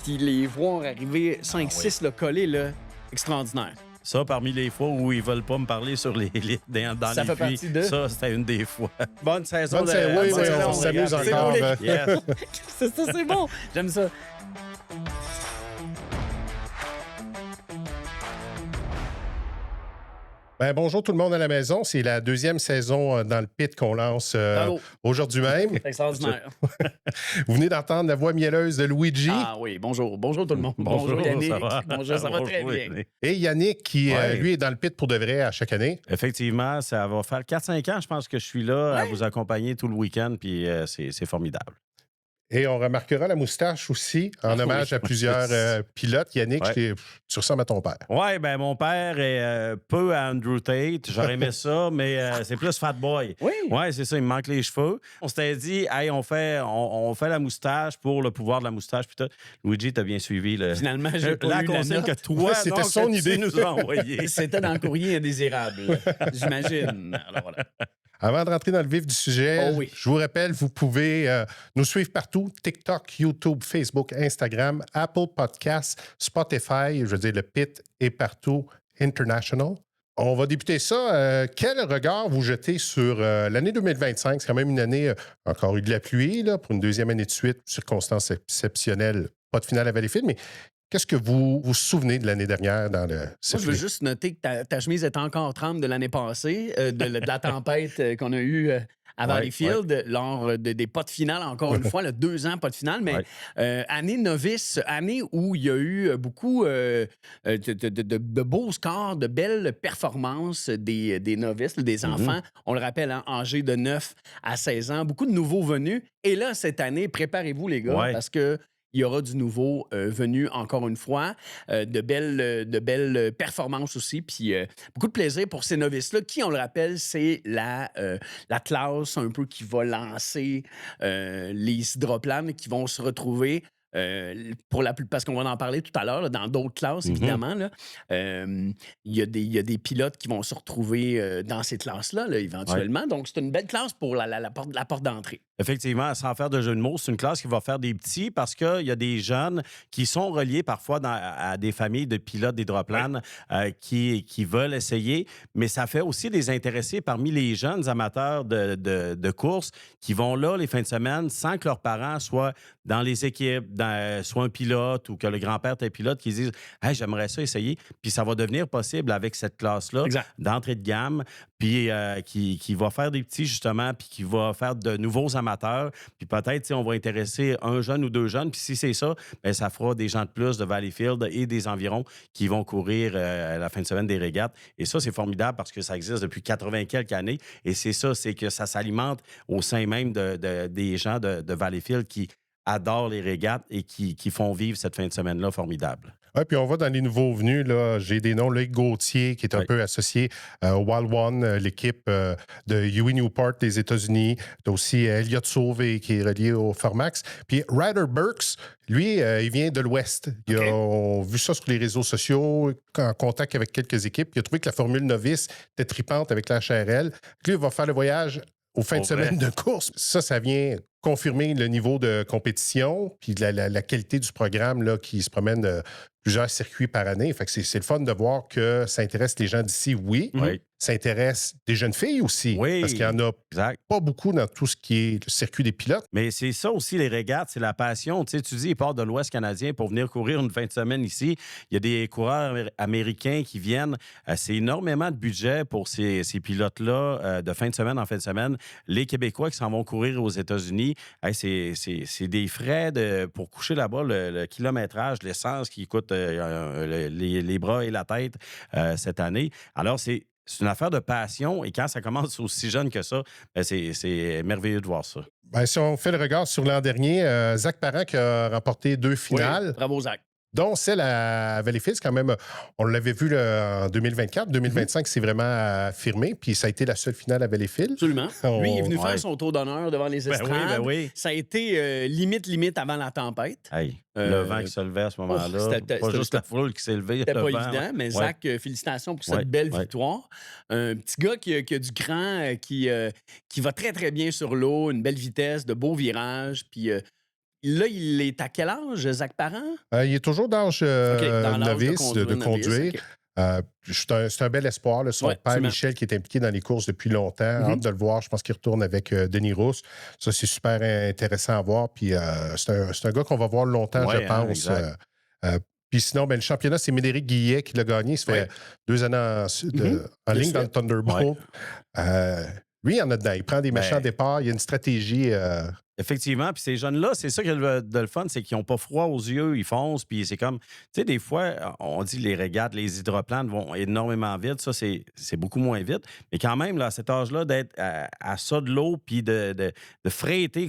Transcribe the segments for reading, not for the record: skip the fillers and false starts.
puis les voir arriver 5-6 collés, là, extraordinaire. Ça, parmi les fois où ils veulent pas me parler sur dans Ça les fait puits, partie de... ça, c'était une des fois. Bonne saison. Oui, bonne saison, on s'amuse regarde. encore. Yes. C'est bon. J'aime ça. Ben, bonjour tout le monde à la maison. C'est la deuxième saison dans le pit qu'on lance aujourd'hui même. C'est extraordinaire. Vous venez d'entendre la voix mielleuse de Luigi. Ah oui, bonjour. Bonjour tout le monde. Bonjour, Yannick. ça va? Bonjour, ça va très bien. Et Yannick, qui, lui, est dans le pit pour de vrai à chaque année. Effectivement, ça va faire 4-5 ans, je pense que je suis là à vous accompagner tout le week-end, puis c'est formidable. Et on remarquera la moustache aussi, en hommage à plusieurs pilotes. Yannick, tu ressembles à ton père. Oui, ben mon père est peu à Andrew Tate. J'aurais aimé ça, mais c'est plus Fat Boy. Oui. Oui, c'est ça, il me manque les cheveux. On s'était dit, hey, on fait la moustache pour le pouvoir de la moustache. Puis Luigi, t'as bien suivi. Finalement, j'ai pas la eu la consigne note. que toi, c'était son idée. Tu nous as envoyé. C'était dans le courrier indésirable, j'imagine. Alors voilà. Avant de rentrer dans le vif du sujet, je vous rappelle, vous pouvez nous suivre partout, TikTok, YouTube, Facebook, Instagram, Apple Podcasts, Spotify, je veux dire, le Pit est partout, International. On va débuter ça. Quel regard vous jetez sur l'année 2025? C'est quand même une année, encore eu de la pluie, là, pour une deuxième année de suite, circonstances exceptionnelles, pas de finale à Valleyfield, mais qu'est-ce que vous vous souvenez de l'année dernière dans le circuit? Moi, je veux juste noter que ta chemise est encore trempe de l'année passée, de la tempête qu'on a eue à Valleyfield lors des pas de finale, encore une fois, 2 ans pas de finale, mais année novice, année où il y a eu beaucoup de beaux scores, de belles performances des novices, des enfants. On le rappelle, âgés de 9 à 16 ans, beaucoup de nouveaux venus. Et là, cette année, préparez-vous les gars, parce que il y aura du nouveau venu, encore une fois, de belles performances aussi, puis beaucoup de plaisir pour ces novices-là, qui, on le rappelle, c'est la classe un peu qui va lancer les hydroplanes qui vont se retrouver parce qu'on va en parler tout à l'heure, dans d'autres classes, évidemment. Il y a des pilotes qui vont se retrouver dans ces classes-là, éventuellement. Donc, c'est une belle classe pour la porte d'entrée. Effectivement, sans faire de jeu de mots, c'est une classe qui va faire des petits parce qu'il y a des jeunes qui sont reliés parfois à des familles de pilotes d'hydroplanes qui veulent essayer, mais ça fait aussi des intéressés parmi les jeunes amateurs de course qui vont là les fins de semaine sans que leurs parents soient dans les équipes, soit un pilote ou que le grand-père est pilote, qui disent « Hey, j'aimerais ça essayer ». Puis ça va devenir possible avec cette classe-là d'entrée de gamme, puis qui va faire des petits justement, puis qui va faire de nouveaux amateurs. Puis peut-être, on va intéresser un jeune ou 2 jeunes. Puis si c'est ça, bien, ça fera des gens de plus de Valleyfield et des environs qui vont courir à la fin de semaine des régates. Et ça, c'est formidable parce que ça existe depuis 80 quelques années. Et c'est ça, c'est que ça s'alimente au sein même des gens de Valleyfield qui adorent les régates et qui font vivre cette fin de semaine-là formidable. Oui, puis on va dans les nouveaux venus. Là. J'ai des noms, Loïc Gauthier, qui est un peu associé au Wild One, l'équipe de Huey Newport des États-Unis. Tu as aussi Elliott Sauvé, qui est relié au Formax. Puis Ryder Burks, lui, il vient de l'Ouest. On a vu ça sur les réseaux sociaux, en contact avec quelques équipes. Il a trouvé que la formule novice était tripante avec la HRL. Lui, il va faire le voyage aux fins de semaine de course. Ça vient confirmer le niveau de compétition puis la qualité du programme là, qui se promène plusieurs circuits par année. Fait que c'est le fun de voir que ça intéresse les gens d'ici, ça intéresse des jeunes filles aussi. Parce qu'il n'y en a pas beaucoup dans tout ce qui est le circuit des pilotes. Mais c'est ça aussi, les régates, c'est la passion. Tu sais, tu dis, ils partent de l'Ouest canadien pour venir courir une fin de semaine ici. Il y a des coureurs américains qui viennent. C'est énormément de budget pour ces pilotes-là de fin de semaine en fin de semaine. Les Québécois qui s'en vont courir aux États-Unis, c'est des frais pour coucher là-bas, le kilométrage, l'essence qui coûte les bras et la tête cette année. Alors, c'est une affaire de passion et quand ça commence aussi jeune que ça, c'est merveilleux de voir ça. Ben, si on fait le regard sur l'an dernier, Zach Parent qui a remporté 2 finales. Oui, bravo Zach. Dont celle à Valleyfield, quand même, on l'avait vu en 2024. 2025, c'est vraiment affirmé. Puis ça a été la seule finale à Valleyfield. Absolument. Lui, il est venu faire son tour d'honneur devant les estrades. Ça a été limite avant la tempête. Le vent qui se levait à ce moment-là. C'était pas juste la foule qui s'est levée. C'était pas évident, mais Zach, félicitations pour cette belle victoire. Un petit gars qui a du cran, qui va très, très bien sur l'eau, une belle vitesse, de beaux virages, puis là, il est à quel âge, Zach Parent? Il est toujours d'âge Dans l'âge novice de conduire. OK. C'est un bel espoir. Là. Son Ouais, père, absolument. Michel, qui est impliqué dans les courses depuis longtemps. Hâte de le voir. Je pense qu'il retourne avec Denis Rousse. Ça, c'est super intéressant à voir. Puis c'est un gars qu'on va voir longtemps, je pense. Exact. Puis sinon, le championnat, c'est Médéric Guillet qui l'a gagné. Ça fait 2 années en ligne dans le Thunderbolt. Lui, il y en a dedans. Il prend des méchants départs. Il y a une stratégie. Effectivement, puis ces jeunes-là, c'est ça qui est de le fun, c'est qu'ils n'ont pas froid aux yeux, ils foncent, puis c'est comme, tu sais, des fois, on dit les régates, les hydroplanes vont énormément vite, ça, c'est beaucoup moins vite, mais quand même, là, à cet âge-là, d'être à ça de l'eau, puis de fréter,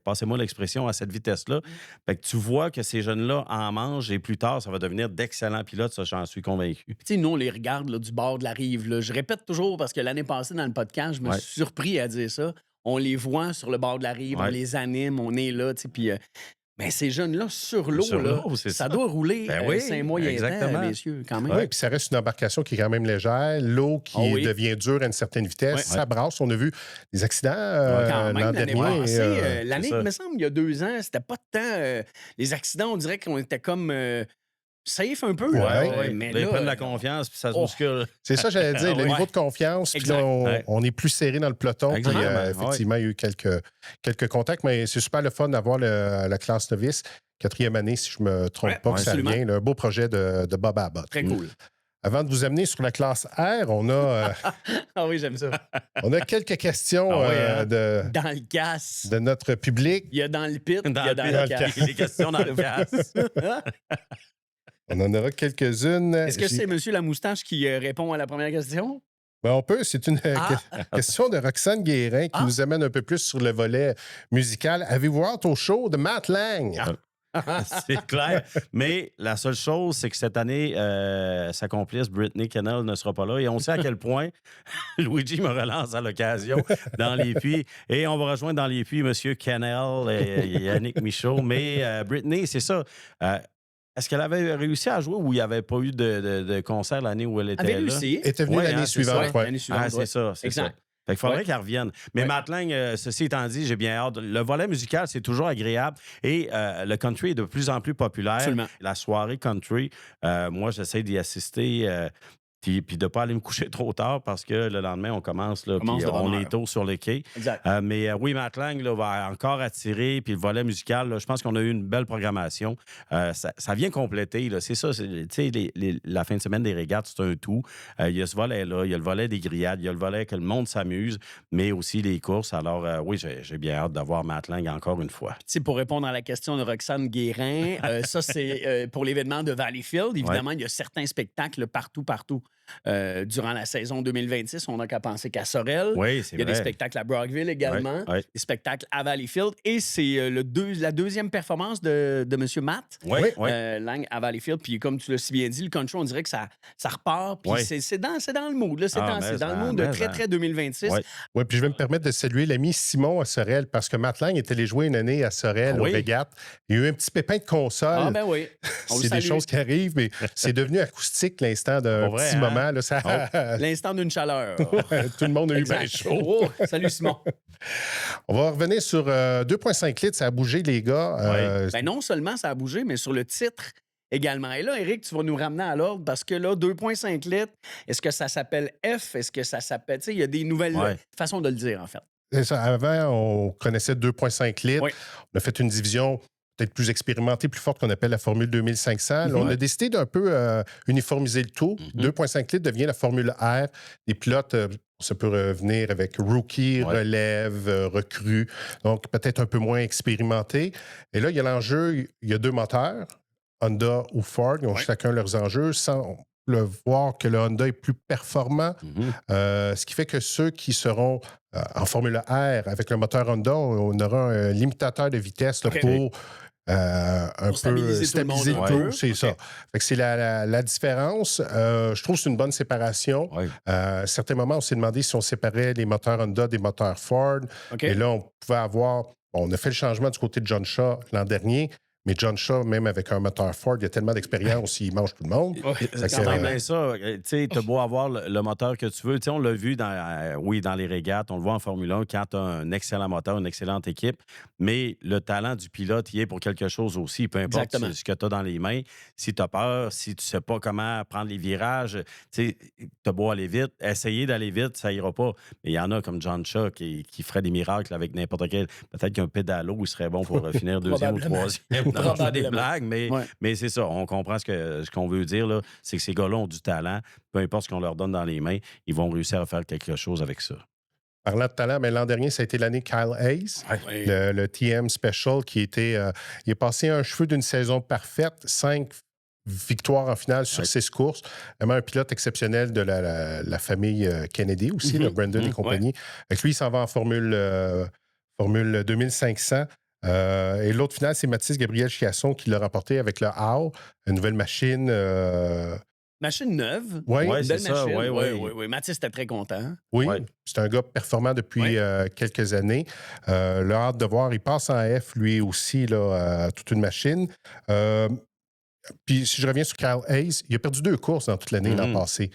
passez-moi l'expression, à cette vitesse-là, fait que tu vois que ces jeunes-là en mangent, et plus tard, ça va devenir d'excellents pilotes, ça, j'en suis convaincu. Tu sais, nous, on les regarde là, du bord de la rive. Là. Je répète toujours, parce que l'année passée, dans le podcast, je me suis surpris à dire ça. On les voit sur le bord de la rive, on les anime, on est là, tu sais, puis... Ben, ces jeunes-là, sur l'eau, ça doit rouler 5 mois et temps, messieurs, quand même. Oui, puis ça reste une embarcation qui est quand même légère. L'eau qui devient dure à une certaine vitesse, ça brasse. On a vu des accidents l'an dernier. L'année, il me semble, il y a 2 ans, c'était pas de temps... les accidents, on dirait qu'on était comme... safe un peu. Mais là, ils prennent la confiance, puis ça se bouscule. C'est ça, j'allais dire. Le niveau de confiance, puis là, on est plus serré dans le peloton. Puis, effectivement, il y a eu quelques contacts, mais c'est super le fun d'avoir la classe novice. 4e année, si je ne me trompe pas, que ça vient. Un beau projet de Bob Abbott. Très cool. Avant de vous amener sur la classe R, on a... ah oui, j'aime ça. On a quelques questions dans le casse. De notre public. Il y a dans le pit, il y a dans le casse. Les questions dans le casse. On en aura quelques-unes. Est-ce que c'est M. Lamoustache qui répond à la première question? Ben on peut. C'est une question de Roxane Guérin qui nous amène un peu plus sur le volet musical. Avez-vous hâte au show de Matt Lang? C'est clair. Mais la seule chose, c'est que cette année, sa complice, Brittany Kennel, ne sera pas là. Et on sait à quel point Luigi me relance à l'occasion dans les puits. Et on va rejoindre dans les puits M. Kennel et Yannick Michaud. Mais Brittany, c'est ça. Est-ce qu'elle avait réussi à jouer ou il n'y avait pas eu de concert l'année où elle était là? Elle était venue l'année suivante. C'est ça, c'est ça. Fait qu'il faudrait qu'elle revienne. Mais Matt Lang, ceci étant dit, j'ai bien hâte. Le volet musical, c'est toujours agréable. Et le country est de plus en plus populaire. Absolument. La soirée country, moi, j'essaie d'y assister. Puis de ne pas aller me coucher trop tard parce que le lendemain, on commence, là, puis on est tôt sur le quai. Exact. Mais oui, Matt Lang là, va encore attirer. Puis le volet musical, là, je pense qu'on a eu une belle programmation. Ça vient compléter. C'est ça. Tu sais, la fin de semaine des régates, c'est un tout. Il y a ce volet-là. Il y a le volet des grillades. Il y a le volet que le monde s'amuse, mais aussi les courses. Alors oui, j'ai bien hâte d'avoir Matt Lang encore une fois. Tu sais, pour répondre à la question de Roxane Guérin, ça, c'est pour l'événement de Valleyfield. Évidemment, il y a certains spectacles partout. Durant la saison 2026, on n'a qu'à penser qu'à Sorel. Oui, c'est vrai. Il y a des spectacles à Brockville également, des spectacles à Valleyfield. Et c'est la deuxième performance de M. Matt Lang à Valleyfield. Puis comme tu l'as si bien dit, le country, on dirait que ça repart. Puis c'est dans le mood. C'est dans le mood de très 2026. Oui, puis je vais me permettre de saluer l'ami Simon à Sorel parce que Matt Lang est allé jouer une année à Sorel au Régates. Il y a eu un petit pépin de console. Ah ben oui. C'est des choses qui arrivent, mais c'est devenu acoustique l'instant d'un petit moment. Là, l'instant d'une chaleur. Tout le monde a eu bien chaud. Oh, salut Simon. On va revenir sur 2,5 litres. Ça a bougé, les gars. Ben non seulement ça a bougé, mais sur le titre également. Et là, Éric, tu vas nous ramener à l'ordre parce que là, 2,5 litres, est-ce que ça s'appelle F? Est-ce que ça s'appelle... Tu sais, il y a des nouvelles façons de le dire, en fait. C'est ça. Avant, on connaissait 2,5 litres. On a fait une division peut-être plus expérimentée, plus forte qu'on appelle la Formule 2500. Là, on a décidé d'un peu uniformiser le tout. 2,5 litres devient la Formule R. Les pilotes, ça peut revenir avec rookie, relève, recrue, donc peut-être un peu moins expérimenté. Et là, il y a l'enjeu, il y a 2 moteurs, Honda ou Ford, ils ont chacun leurs enjeux, sans voir que le Honda est plus performant. Ce qui fait que ceux qui seront en Formule R avec le moteur Honda, on aura un limitateur de vitesse là, pour un peu stabiliser le tout, c'est ça. Fait que c'est la différence. Je trouve que c'est une bonne séparation. À certains moments, on s'est demandé si on séparait les moteurs Honda des moteurs Ford. Et là, on pouvait avoir... on a fait le changement du côté de John Shaw l'an dernier, Mais John Shaw, même avec un moteur Ford, il a tellement d'expérience, il mange tout le monde. C'est quand même bien ça. Tu sais, t'as beau avoir le moteur que tu veux. Tu sais, on l'a vu dans les régates, on le voit en Formule 1 quand tu as un excellent moteur, une excellente équipe. Mais le talent du pilote, il est pour quelque chose aussi, peu importe ce que tu as dans les mains. Si tu as peur, si tu sais pas comment prendre les virages, tu sais, t'as beau aller vite, essayer d'aller vite, ça ira pas. Mais il y en a comme John Shaw qui ferait des miracles avec n'importe quel. Peut-être qu'un pédalo, il serait bon pour finir deuxième ou troisième. Non, je fais des blagues, mais c'est ça. On comprend ce qu'on veut dire, là. C'est que ces gars-là ont du talent. Peu importe ce qu'on leur donne dans les mains, ils vont réussir à faire quelque chose avec ça. Parlant de talent, mais l'an dernier, ça a été l'année Kyle Hayes, le TM Special, qui était. Il est passé un cheveu d'une saison parfaite, 5 victoires en finale sur 6 courses. Vraiment un pilote exceptionnel de la famille Kennedy aussi, Brandon et compagnie. Avec lui, il s'en va en Formule 2500. Et l'autre finale, c'est Mathis Gabriel Chiasson qui l'a remporté avec le HAO, une nouvelle machine. Machine neuve. Oui, c'est ça. Oui. Oui. Mathis était très content. Oui, c'est un gars performant depuis quelques années. Le hâte de voir, il passe en F, lui aussi, là, toute une machine. Puis si je reviens sur Kyle Hayes, il a perdu 2 courses dans toute l'année l'an passé.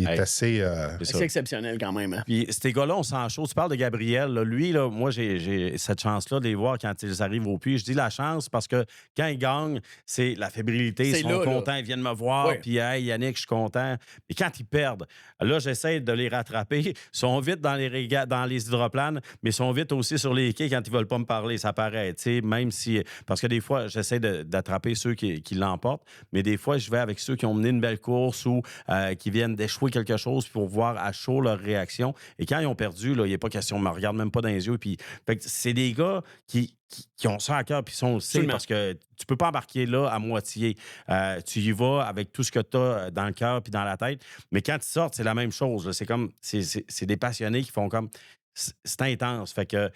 Il est assez... C'est exceptionnel quand même. Hein? Puis ces gars-là, on s'en chaud. Tu parles de Gabriel. Là. Lui, là, moi, j'ai cette chance-là de les voir quand ils arrivent au puits. Je dis la chance parce que quand ils gagnent, c'est la fébrilité. Ils sont contents. Ils viennent me voir. Puis, hey, Yannick, je suis content. Puis quand ils perdent, là, j'essaie de les rattraper. Ils sont vite dans les hydroplanes, mais ils sont vite aussi sur les quais quand ils veulent pas me parler. Ça paraît. Même si... Parce que des fois, j'essaie d'attraper ceux qui l'emportent, mais des fois, je vais avec ceux qui ont mené une belle course ou qui viennent d'échouer quelque chose pour voir à chaud leur réaction. Et quand ils ont perdu, il n'est pas question, ils ne me regardent même pas dans les yeux. Puis, c'est des gars qui ont ça à cœur, puis sont aussi parce que tu peux pas embarquer là à moitié. Tu y vas avec tout ce que tu as dans le cœur puis dans la tête. Mais quand ils sortent, c'est la même chose. Là. C'est comme, c'est des passionnés qui font comme... C'est intense. Fait que,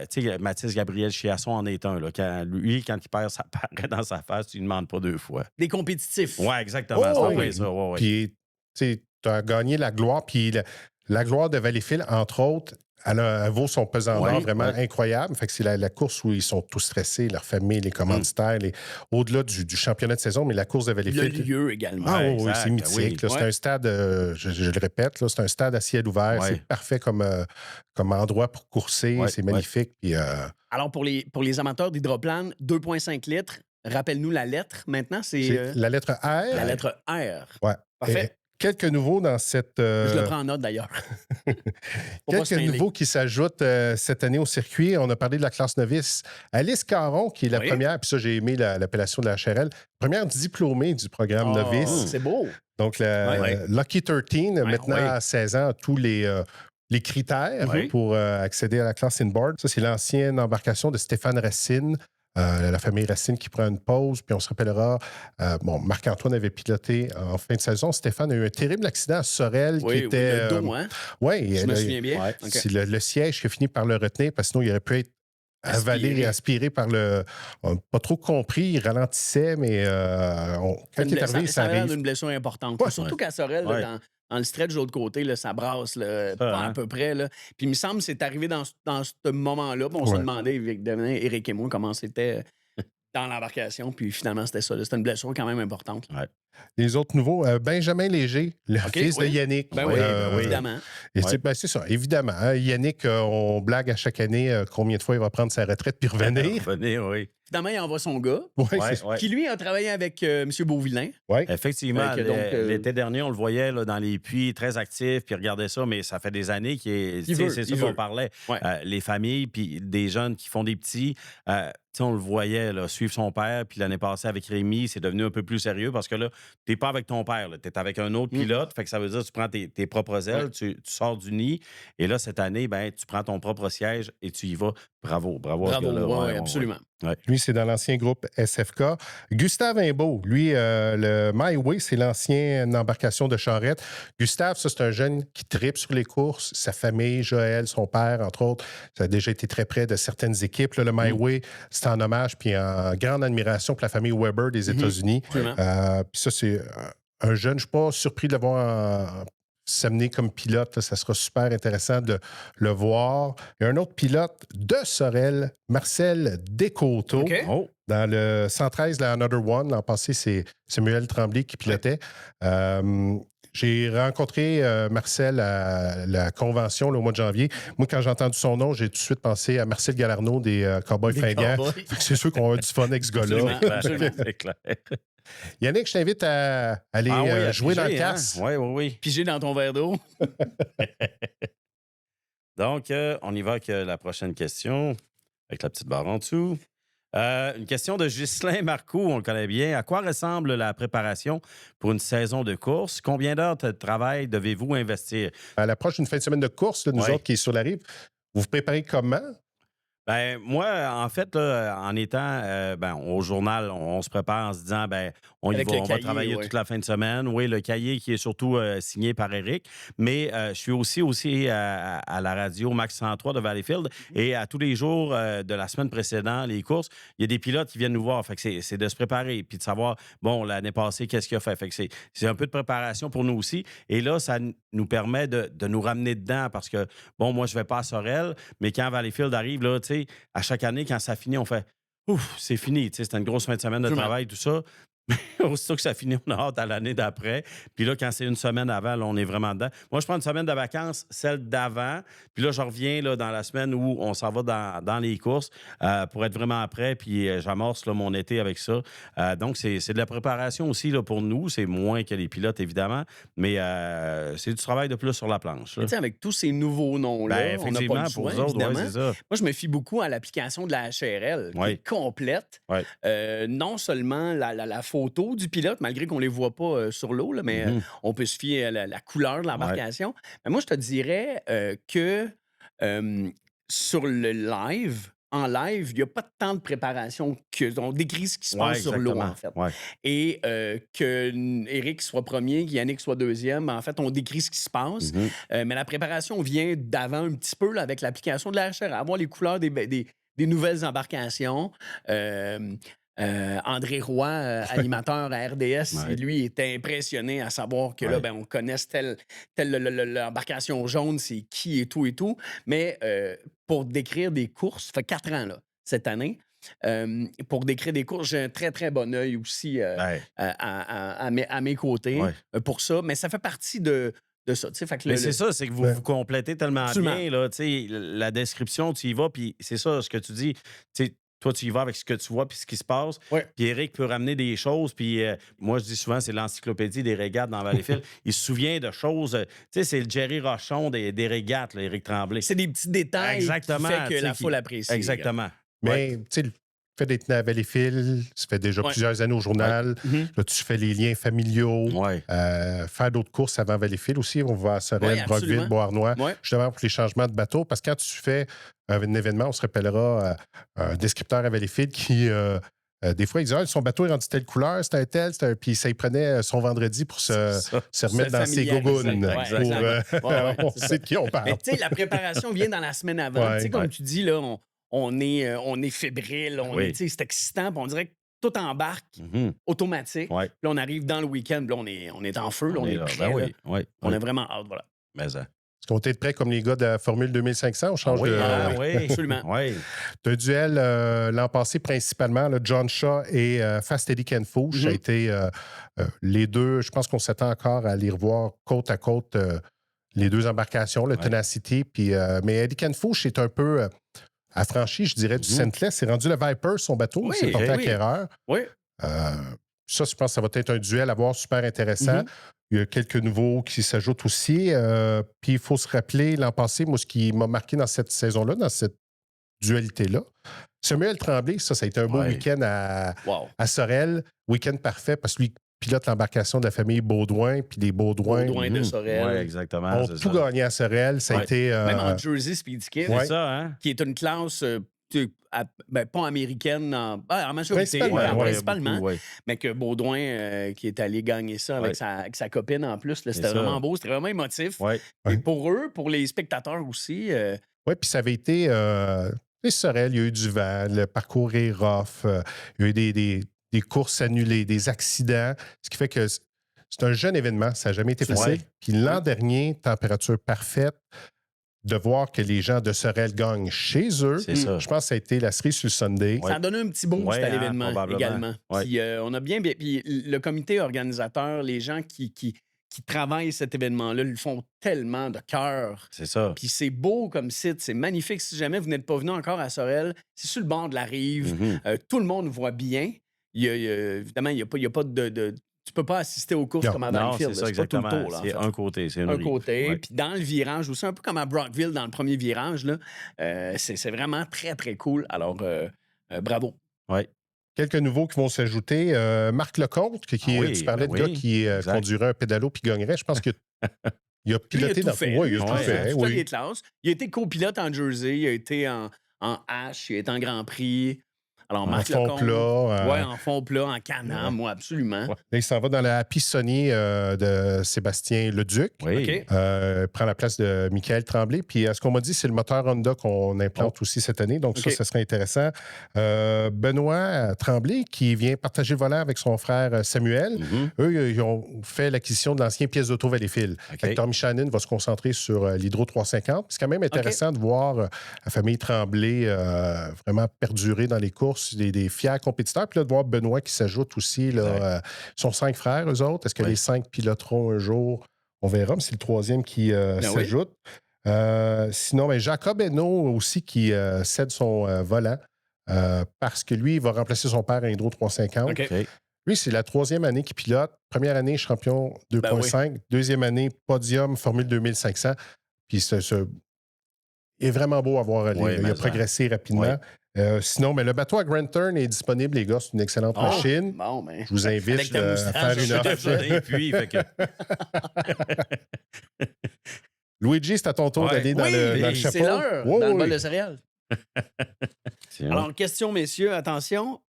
tu sais, Mathis Gabriel Chiasson en est un. Là. Quand il perd, ça paraît dans sa face, tu ne demandes pas 2 fois. Des compétitifs. Oui, exactement. Ça. Puis, tu as gagné la gloire. Puis, la gloire de Valleyfield, entre autres, elle vaut son pesant d'or vraiment incroyable. Fait que c'est la course où ils sont tous stressés, leur famille, les commanditaires, au-delà du championnat de saison, mais la course de Valleyfield. Le lieu également. Ah oui, c'est mythique. C'est un stade, je le répète, là, c'est un stade à ciel ouvert. C'est parfait comme endroit pour courser. C'est magnifique. Puis, alors, pour les amateurs d'hydroplane, 2,5 litres, rappelle-nous la lettre maintenant. C'est la lettre R. La lettre R. Oui. Parfait. Quelques nouveaux dans cette... Je le prends en note, d'ailleurs. Quelques nouveaux qui s'ajoutent cette année au circuit. On a parlé de la classe novice. Alice Caron, qui est la première, puis ça, j'ai aimé l'appellation de la HRL, première diplômée du programme novice. C'est beau. Donc, Lucky 13, maintenant à 16 ans, a tous les critères pour accéder à la classe inboard. Ça, c'est l'ancienne embarcation de Stéphane Racine. La famille Racine qui prend une pause, puis on se rappellera, Marc-Antoine avait piloté en fin de saison. Stéphane a eu un terrible accident à Sorel qui était... le dos, hein? Oui, je me souviens bien. C'est le siège qui a fini par le retenir, parce que sinon, il aurait pu être avalé et aspiré par le... On n'a pas trop compris, il ralentissait, mais quand il est arrivé, ça arrive. Ça une blessure importante. Surtout qu'à Sorel, dans le stretch de l'autre côté, là, ça brasse à peu près. Là. Puis il me semble que c'est arrivé dans ce moment-là. On se demandait, Éric et moi, comment c'était dans l'embarcation. Puis finalement, c'était ça. C'était une blessure quand même importante. Les autres nouveaux, Benjamin Léger, le fils de Yannick. Évidemment. C'est ça, évidemment. Hein, Yannick, on blague à chaque année combien de fois il va prendre sa retraite puis revenir. Évidemment, il envoie son gars, qui lui a travaillé avec M. Beauvillain. Effectivement, l'été dernier, on le voyait là, dans les puits, très actif, puis regardez ça, mais ça fait des années c'est ça qu'on parlait. Les familles, puis des jeunes qui font des petits, on le voyait là, suivre son père, puis l'année passée avec Rémi, c'est devenu un peu plus sérieux parce que là, t'es pas avec ton père, tu es avec un autre pilote, fait que ça veut dire que tu prends tes propres ailes, tu sors du nid, et là, cette année, tu prends ton propre siège et tu y vas. Bravo à ce gars-là. Absolument. Lui, c'est dans l'ancien groupe SFK. Gustave Imbeau, lui, le My Way, c'est l'ancienne embarcation de Charrette. Gustave, ça, c'est un jeune qui tripe sur les courses. Sa famille, Joël, son père, entre autres, ça a déjà été très près de certaines équipes. Là, le My Way, c'est en hommage puis en grande admiration pour la famille Weber des États-Unis. Puis ça, c'est un jeune, je ne suis pas surpris de l'avoir s'amener comme pilote. Là, ça sera super intéressant de le voir. Il y a un autre pilote de Sorel, Marcel Descoteaux. Dans le 113, la Another One, l'an passé, c'est Samuel Tremblay qui pilotait. J'ai rencontré Marcel à la convention là, au mois de janvier. Moi, quand j'ai entendu son nom, j'ai tout de suite pensé à Marcel Galarneau des Cowboys Fringants. C'est sûr qu'on va du fun avec ce gars-là. Absolument. C'est clair. Yannick, je t'invite à aller jouer dans le casse. Oui, oui, oui. Piger dans ton verre d'eau. Donc, on y va avec la prochaine question, avec la petite barre en dessous. Une question de Ghislain Marcoux, on le connaît bien. À quoi ressemble la préparation pour une saison de course? Combien d'heures de travail devez-vous investir? À l'approche d'une fin de semaine de course, là, nous autres qui est sur la rive, vous vous préparez comment? Ben moi, en fait, là, en étant au journal, on se prépare en se disant on y Avec va, le on va cahier, travailler toute la fin de semaine. Oui, le cahier qui est surtout signé par Eric. Mais je suis aussi à la radio Max 103 de Valleyfield. Et à tous les jours de la semaine précédente, les courses, il y a des pilotes qui viennent nous voir. Fait que c'est de se préparer puis de savoir, bon, l'année passée, qu'est-ce qu'il a fait. Fait que c'est un peu de préparation pour nous aussi. Et là, ça nous permet de nous ramener dedans parce que, bon, moi, je vais pas à Sorel, mais quand Valleyfield arrive, là, tu sais, à chaque année, quand ça finit, on fait ouf, c'est fini. C'était une grosse fin de semaine de travail, tout ça. Mais aussitôt que ça finit, on a hâte à l'année d'après. Puis là, quand c'est une semaine avant, là, on est vraiment dedans. Moi, je prends une semaine de vacances, celle d'avant. Puis là, je reviens là, dans la semaine où on s'en va dans les courses pour être vraiment prêt. Puis j'amorce là, mon été avec ça. Donc, c'est de la préparation aussi là, pour nous. C'est moins que les pilotes, évidemment. Mais c'est du travail de plus sur la planche. Avec tous ces nouveaux noms-là, on n'a pas le choix, pour vous autres, évidemment. c'est ça. Moi, je me fie beaucoup à l'application de la HRL, qui est complète. Non seulement la photo du pilote, malgré qu'on ne les voit pas sur l'eau, là, mais on peut se fier à la couleur de l'embarcation. Mais moi, je te dirais que sur le live, en live, il n'y a pas tant de préparation on décrit ce qui se passe sur l'eau, en fait. Et que Eric soit premier, Yannick soit deuxième, en fait, on décrit ce qui se passe. Mais la préparation vient d'avant un petit peu là, avec l'application de la HR, avoir les couleurs des nouvelles embarcations. André Roy, animateur à RDS, lui était impressionné à savoir que là, on connaisse telle l'embarcation jaune, c'est qui et tout et tout. Mais pour décrire des courses, ça fait 4 ans là, cette année. Pour décrire des courses, j'ai un très, très bon œil aussi à mes côtés pour ça. Mais ça fait partie de ça. Fait que mais c'est ça, c'est que vous complétez tellement bien. Là, la description, tu y vas, puis c'est ça ce que tu dis. Toi, tu y vas avec ce que tu vois puis ce qui se passe. Puis Eric peut ramener des choses. Puis moi, je dis souvent, c'est l'encyclopédie des régates dans Valleyfield. Il se souvient de choses. Tu sais, c'est le Jerry Rochon des régates, là, Éric Tremblay. C'est des petits détails qui fait que la foule apprécie. Exactement. Mais, tu sais, le fait d'être né à Valleyfield, ça fait déjà plusieurs années au journal. Là, tu fais les liens familiaux. Faire d'autres courses avant Valleyfield aussi. On va à Sorel, Brockville, Beauharnois, justement pour les changements de bateau. Parce que quand tu fais un événement, on se rappellera un descripteur à Valleyfield qui... des fois, il disait son bateau est rendu telle couleur, c'est un tel, puis ça, il prenait son vendredi pour se remettre dans ses gougounes. On sait de qui on parle. Mais tu sais, la préparation vient dans la semaine avant. Tu sais, comme tu dis, là, on est fébrile, c'est excitant, puis on dirait que tout embarque automatique. Puis là, on arrive dans le week-end, là, on est en feu, là, on est prêt. On a vraiment hâte, voilà. Mais ça. Est-ce qu'on est prêt comme les gars de la Formule 2500? On change de... Oui, absolument. C'est un duel l'an passé principalement, là, John Shaw et Fast Eddie Kenfouche. Ça a été les deux, je pense qu'on s'attend encore à les revoir côte à côte, les deux embarcations, le Tenacity. Puis, mais Eddie Kenfouche est un peu affranchi, je dirais, du Sentless. C'est rendu le Viper, son bateau. C'est porté acquéreur. Ça, je pense que ça va être un duel à voir super intéressant. Il y a quelques nouveaux qui s'ajoutent aussi. Puis il faut se rappeler, l'an passé, moi, ce qui m'a marqué dans cette saison-là, dans cette dualité-là, Samuel Tremblay, ça a été un beau week-end à Sorel. Week-end parfait parce que lui pilote l'embarcation de la famille Baudouin, puis les Baudouin de Sorel. Oui, exactement. Ont tout gagné à Sorel. Ça a été... Même en Jersey Speed Skiff, c'est ça, hein? qui est une classe... pas américaine, en majorité, principalement, mais que Baudouin, qui est allé gagner ça avec sa copine en plus, c'était vraiment beau, c'était vraiment émotif. Et pour eux, pour les spectateurs aussi. Oui, puis ça avait été... Sorel, il y a eu du vent, le parcours est rough, il y a eu des courses annulées, des accidents, ce qui fait que c'est un jeune événement, ça n'a jamais été facile. Puis l'an dernier, température parfaite, de voir que les gens de Sorel gagnent chez eux. C'est ça. Je pense que ça a été la cerise sur le Sunday. Ça a donné un petit boost à l'événement également. Ouais. Puis on a bien... Puis le comité organisateur, les gens qui travaillent cet événement-là, ils le font tellement de cœur. C'est ça. Puis c'est beau comme site, c'est magnifique. Si jamais vous n'êtes pas venu encore à Sorel, c'est sur le bord de la rive. Tout le monde voit bien. Évidemment, il n'y a pas de... Tu peux pas assister aux courses comme à Valleyfield. C'est ça, exactement. exactement. Pas tout le tour, là, c'est un côté, c'est une un rue. côté. Ouais. Puis dans le virage aussi, un peu comme à Brockville, dans le premier virage, là, c'est vraiment très, très cool. Alors, bravo. Ouais. Quelques nouveaux qui vont s'ajouter. Marc Lecomte, tu parlais de gars qui conduirait un pédalo puis gagnerait. Je pense qu'il a piloté dans... Oui, il a tout fait. Il a classes. Il a été copilote en Jersey, il a été en H, il a été en Grand Prix. Alors, Marc en Lecomte, fond plat. Oui, en fond plat, en Can-Am, moi, absolument. Ouais. Là, il s'en va dans la Happy Sonny de Sébastien Leduc. Oui. Okay. Prend la place de Michael Tremblay. Puis, ce qu'on m'a dit, c'est le moteur Honda qu'on implante aussi cette année. Donc, ça serait intéressant. Benoît Tremblay, qui vient partager le volant avec son frère Samuel. Eux, ils ont fait l'acquisition de l'ancien pièce d'auto Valleyfield. Tommy Shannon va se concentrer sur l'Hydro 350. C'est quand même intéressant de voir la famille Tremblay vraiment perdurer dans les courses. Des fiers compétiteurs. Puis là, de voir Benoît qui s'ajoute aussi. Là, sont 5 frères, eux autres. Est-ce que les 5 piloteront un jour? On verra, mais c'est le troisième qui s'ajoute. Sinon, Jacob Hainaut aussi qui cède son volant parce que lui, il va remplacer son père à Hydro 350. Lui, c'est la 3e année qu'il pilote. Première année, champion 2.5. Deuxième année, podium, Formule 2500. Puis il est vraiment beau à voir aller. Il a progressé rapidement. Sinon, le bateau à Grand Turn est disponible, les gars. C'est une excellente machine. Bon, je vous invite à faire une offre. Luigi, c'est à ton tour d'aller dans le chapeau. C'est l'heure, dans le bol de céréales. Alors, question, messieurs, attention.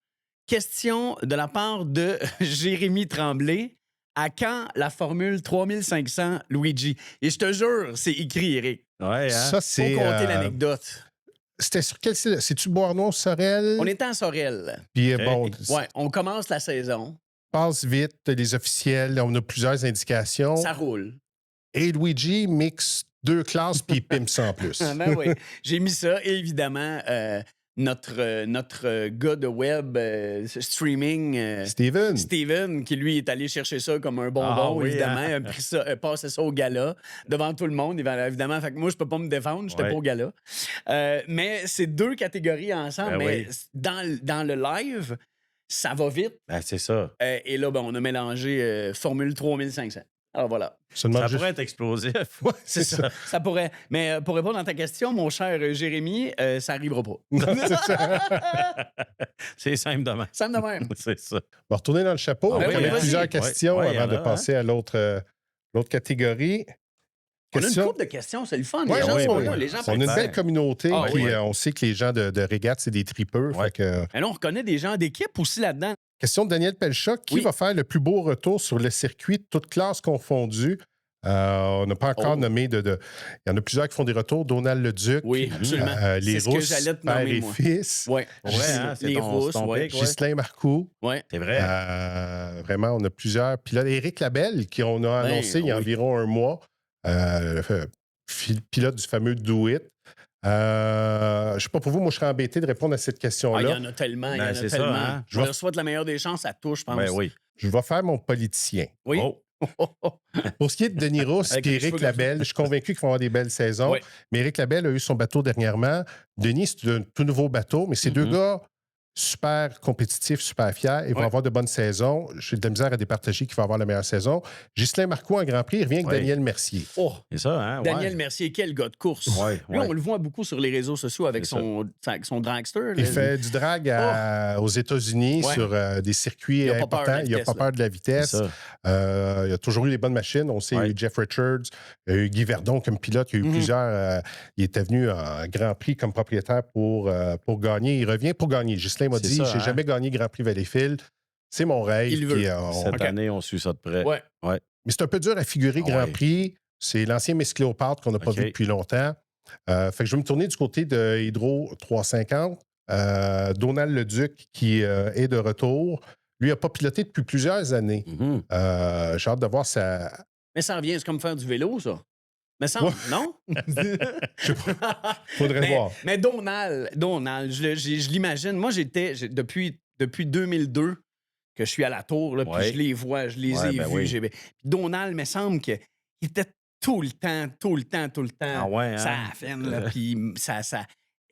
Question de la part de Jérémy Tremblay. À quand la Formule 3500, Luigi? Et je te jure, c'est écrit, Eric. Ouais, hein? Ça, c'est... Faut compter l'anecdote. C'était sur quel site? C'est-tu Bois-Arnoux, Sorel? On était en Sorel. Puis bon... Ouais, on commence la saison. Passe vite, les officiels, on a plusieurs indications. Ça roule. Et Luigi mixe 2 classes puis il pimpe ça en plus. Ben oui, j'ai mis ça. Et évidemment, notre gars de web streaming, Steven, qui lui est allé chercher ça comme un bonbon, évidemment, a pris ça, passé ça au gala devant tout le monde, évidemment. Fait que moi, je peux pas me défendre, j'étais pas au gala. Mais c'est 2 catégories ensemble, mais dans le live, ça va vite. C'est ça. Et là, on a mélangé Formule 3500. Alors voilà. Ça pourrait être explosif. Ouais, c'est ça. Ça pourrait. Mais pour répondre à ta question, mon cher Jérémy, ça n'arrivera pas. C'est simple de même. Simple de même. C'est ça. On va retourner dans le chapeau. On a plusieurs questions avant de passer à l'autre catégorie. On a une couple de questions, c'est le fun. Les gens sont là, les gens on a une belle communauté. On sait que les gens de régate, c'est des tripeux. Et là, on reconnaît des gens d'équipe aussi là-dedans. Question de Daniel Pelcha. Qui va faire le plus beau retour sur le circuit, toutes classes confondues? On n'a pas encore nommé Il y en a plusieurs qui font des retours. Donald Leduc. Oui, absolument. Les Rousses, père et fils. Oui, les Rousses. Ghislain Marcoux. Oui, c'est vrai. Vraiment, on a plusieurs. Puis là, Éric Labelle, qu'on a annoncé il y a environ un mois. Pilote du fameux Do It. Je ne sais pas pour vous, moi, je serais embêté de répondre à cette question-là. Il y en a tellement, il y en a tellement. Hein? Je leur souhaite la meilleure des chances à tout, je pense. Je vais faire mon politicien. Oui. Pour ce qui est de Denis Rousse et Éric Labelle, je suis convaincu qu'ils vont avoir des belles saisons. Mais Éric Labelle a eu son bateau dernièrement. Denis, c'est un tout nouveau bateau, mais ces 2 gars super compétitifs, super fiers. Ils vont avoir de bonnes saisons. J'ai de la misère à départager qui va avoir la meilleure saison. Ghislain Marcoux en Grand Prix, il revient avec Daniel Mercier. C'est ça, hein? Daniel Mercier, quel gars de course. Lui, on le voit beaucoup sur les réseaux sociaux avec son dragster. Il fait du drag aux États-Unis sur des circuits importants. Il n'a pas peur de la vitesse. Il a toujours eu les bonnes machines. On sait, il y a eu Jeff Richards, il y a eu Guy Verdon comme pilote. Il y a eu plusieurs. Il était venu en Grand Prix comme propriétaire pour gagner. Il revient pour gagner. Ghislain m'a dit, j'ai jamais gagné Grand Prix Valleyfield. C'est mon rêve. Cette année, on suit ça de près. Mais c'est un peu dur à figurer Grand Prix. C'est l'ancien Miss Cléopâtre qu'on n'a pas vu depuis longtemps. Fait que je vais me tourner du côté de Hydro 350. Donald Leduc qui est de retour. Lui n'a pas piloté depuis plusieurs années. J'ai hâte de voir ça. Mais ça revient, c'est comme faire du vélo, ça. Me semble, non? Je sais pas. Faudrait voir. Mais Donald, je l'imagine. Moi, depuis 2002 que je suis à la tour, là, puis Ouais. je les vois, je les ai ben vus. oui. Puis Donald, me semble qu'il était tout le temps, Ah ouais, hein? ça affine, là, puis ça...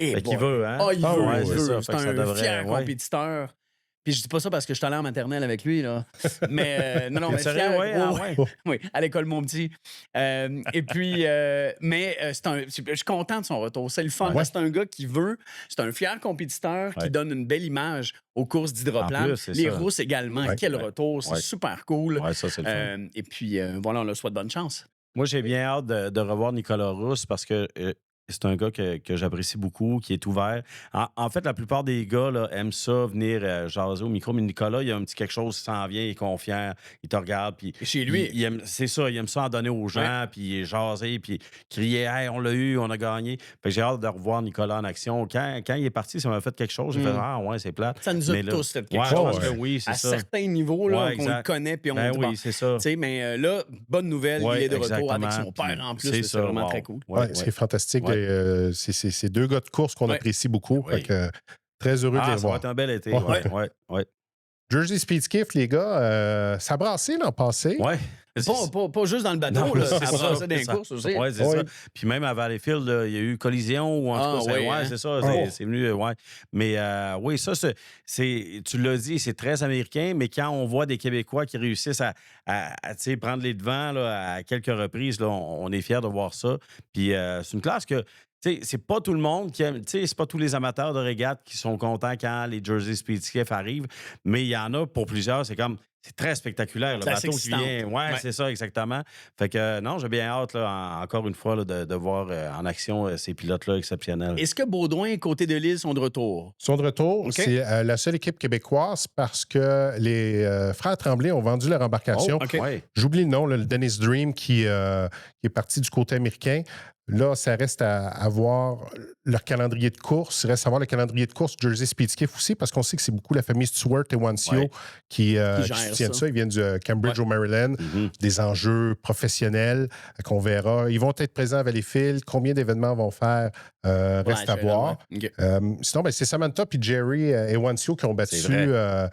Fait qu'il veut, hein? Ah, il Ah veut, oui, il c'est veut. ça, C'est fait que ça un devrait- fier ouais. compétiteur. Puis je dis pas ça parce que je suis allé en maternelle avec lui, là. Mais non, mais Sérieux, fier, ouais? Ah ouais. ouais? Oui, à l'école mon petit. Et puis, je suis content de son retour. C'est le fun. Ouais. Parce que c'est un gars qui veut, c'est un fier compétiteur qui Ouais. donne une belle image aux courses d'hydroplane. En plus, c'est Les ça. rousses également. Ouais. Quel Ouais. retour. C'est Ouais. super cool. Ouais, ça, c'est le fun. Et puis, voilà, on leur souhaite bonne chance. Moi, j'ai bien hâte de revoir Nicolas Rousse parce que c'est un gars que j'apprécie beaucoup, qui est ouvert. En fait, la plupart des gars là, aiment ça, venir jaser au micro. Mais Nicolas, il y a un petit quelque chose qui s'en vient, il est confiant, il te regarde. Puis Et chez lui. c'est ça, il aime ça en donner aux gens, puis jaser, puis crier « Hey, on l'a eu, on a gagné ». Fait que j'ai hâte de revoir Nicolas en action. Quand il est parti, ça m'a fait quelque chose. J'ai fait « Ah ouais, c'est plate ». Ça nous a Mais là- tous fait quelque Ouais, je chose. pense que oui, c'est À ça. certains niveaux, là, Ouais, qu'on le exact. connaît, puis on Ben dit, oui, bon, c'est ça. tu sais, mais là, bonne nouvelle, Ouais, il est de retour avec exactement. son père en plus. C'est C'est ça, vraiment wow. très cool. Ouais, c'est fantastique. Ouais. C'est deux gars de course qu'on Ouais. apprécie beaucoup. Oui. Fait que, très heureux de les Ah, ça va voir. être un bel été. Ouais. Ouais. Jersey Speed Skiff, les gars, ça a brassé l'an passé. Ouais. Pas juste dans le bateau, Non, là, c'est ça ça, brassait dans les c'est ça. courses aussi. Oui, c'est Ouais. ça. Puis même à Valleyfield, là, il y a eu collision ou en Ah, tout cas, oui, hein? c'est ça. Oh. C'est venu, ouais. Mais oui, ça, tu l'as dit, c'est très américain, mais quand on voit des Québécois qui réussissent à tu sais, prendre les devants là, à quelques reprises, là, on est fiers de voir ça. Puis c'est une classe que. Tu sais, c'est pas tout le monde qui aime. Tu sais, c'est pas tous les amateurs de régate qui sont contents quand les Jersey Speed Skiff arrivent, mais il y en a pour plusieurs, c'est comme. C'est très spectaculaire, le C'est assez bateau qui excitant. vient. Ouais, Ouais. c'est ça, exactement. Fait que non, j'ai bien hâte, là, encore une fois, là, de voir en action ces pilotes-là exceptionnels. Est-ce que Baudouin, côté de l'île, sont de retour? Ils sont de retour. OK. C'est la seule équipe québécoise parce que les frères Tremblay ont vendu leur embarcation. Oh, OK. Ouais. J'oublie le nom, là, le Dennis Dream qui est parti du côté américain. Là, ça reste à voir leur calendrier de course. Il reste à voir le calendrier de course Jersey Speed Skiff aussi, parce qu'on sait que c'est beaucoup la famille Stewart et Wancio Ouais. qui gèrent soutiennent ça. ça. Ils viennent du Cambridge au Maryland. Mhm. Des enjeux professionnels qu'on verra. Ils vont être présents à Valleyfield. Combien d'événements vont faire reste à Ouais, voir. OK. Sinon, ben, c'est Samantha puis Jerry et Wancio qui ont battu C'est vrai.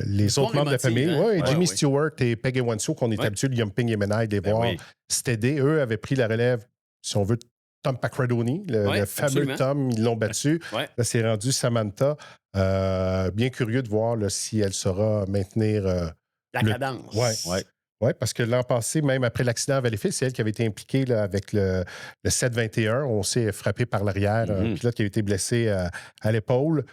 les Histoire autres membres de la famille. émotive, hein? Ouais, Ouais, Jimmy ouais. Stewart et Peg et Wancio, qu'on est Ouais. habitué de Yumping et Menai de les Ben voir oui. s'aider. Eux avaient pris la relève, si on veut, Tom Pacradoni, Ouais, le fameux absolument. Tom, ils l'ont battu. Ouais. Là, c'est rendu Samantha. Bien curieux de voir là, si elle saura maintenir. La Le- cadence. Ouais. Oui, parce que l'an passé, même après l'accident à Valleyfield, c'est elle qui avait été impliquée là, avec le 721. On s'est frappé par l'arrière, un Mhm. pilote qui avait été blessé à l'épaule.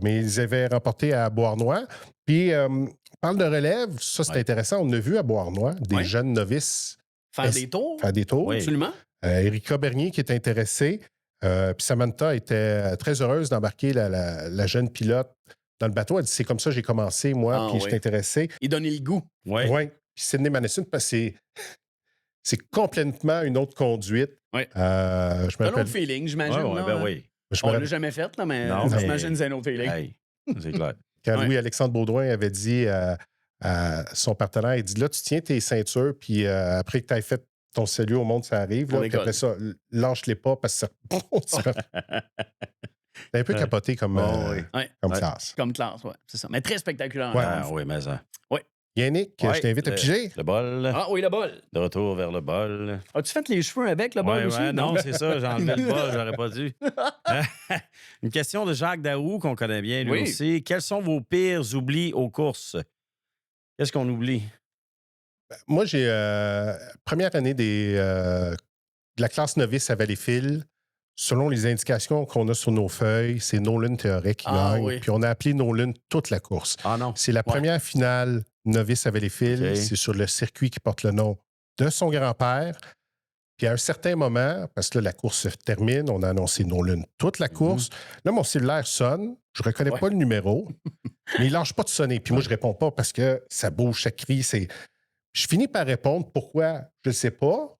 Mais ils avaient remporté à Beauharnois. Puis, on parle de relève, ça c'est Ouais. intéressant. On a vu à Beauharnois des Ouais. jeunes novices Faire des tours. faire des tours. Oui. Absolument. Erika Bernier qui est intéressée. Puis Samantha était très heureuse d'embarquer la jeune pilote dans le bateau. Elle dit, c'est comme ça que j'ai commencé, moi, Ah, puis je oui. suis intéressée. Il donnait le goût. Ouais. Oui. Puis Sydney Madison, parce que c'est complètement une autre conduite. Ouais. Je me C'est un rappelle. autre feeling, j'imagine. Ouais, là, ben hein. oui. Je me On l'a rappelle jamais fait, là, mais Non, mais- j'imagine que c'est un autre feeling. Hey, c'est clair. quand Ouais. Louis-Alexandre Baudouin avait dit à son partenaire, il dit, là, tu tiens tes ceintures, puis après que tu aies fait ton salut au monde, ça arrive. On Là, puis décolle. après ça, lâche-les pas parce que ça... C'est un peu capoté comme, Bon, oui. Ouais. comme Ouais. classe. Comme classe, ouais. C'est ça. Mais très spectaculaire. Ouais. Ah oui, mais ça. Yannick, Ouais, je t'invite à piger. Le bol. Ah oui, le bol. De retour vers le bol. As-tu fait les cheveux avec le bol Ouais, aussi? ouais, non, c'est ça, j'ai enlevé le bol, j'aurais pas dû. Une question de Jacques Daou, qu'on connaît bien lui Oui. aussi. Quels sont vos pires oublis aux courses? Qu'est-ce qu'on oublie? Moi, j'ai première année de la classe novice à Valleyfield. Selon les indications qu'on a sur nos feuilles, c'est Nolan Théoret qui Ah, gagne. oui. Puis on a appelé Nolan toute la course. Ah non. C'est la première finale novice à Valleyfield. OK. C'est sur le circuit qui porte le nom de son grand-père. Puis à un certain moment, parce que là, la course se termine, on a annoncé Nolan toute la course. Là, mon cellulaire sonne. Je ne reconnais Ouais. pas le numéro, mais il lâche pas de sonner. Puis moi, je réponds pas parce que ça bouge, ça crie. Je finis par répondre. Pourquoi? Je ne sais pas.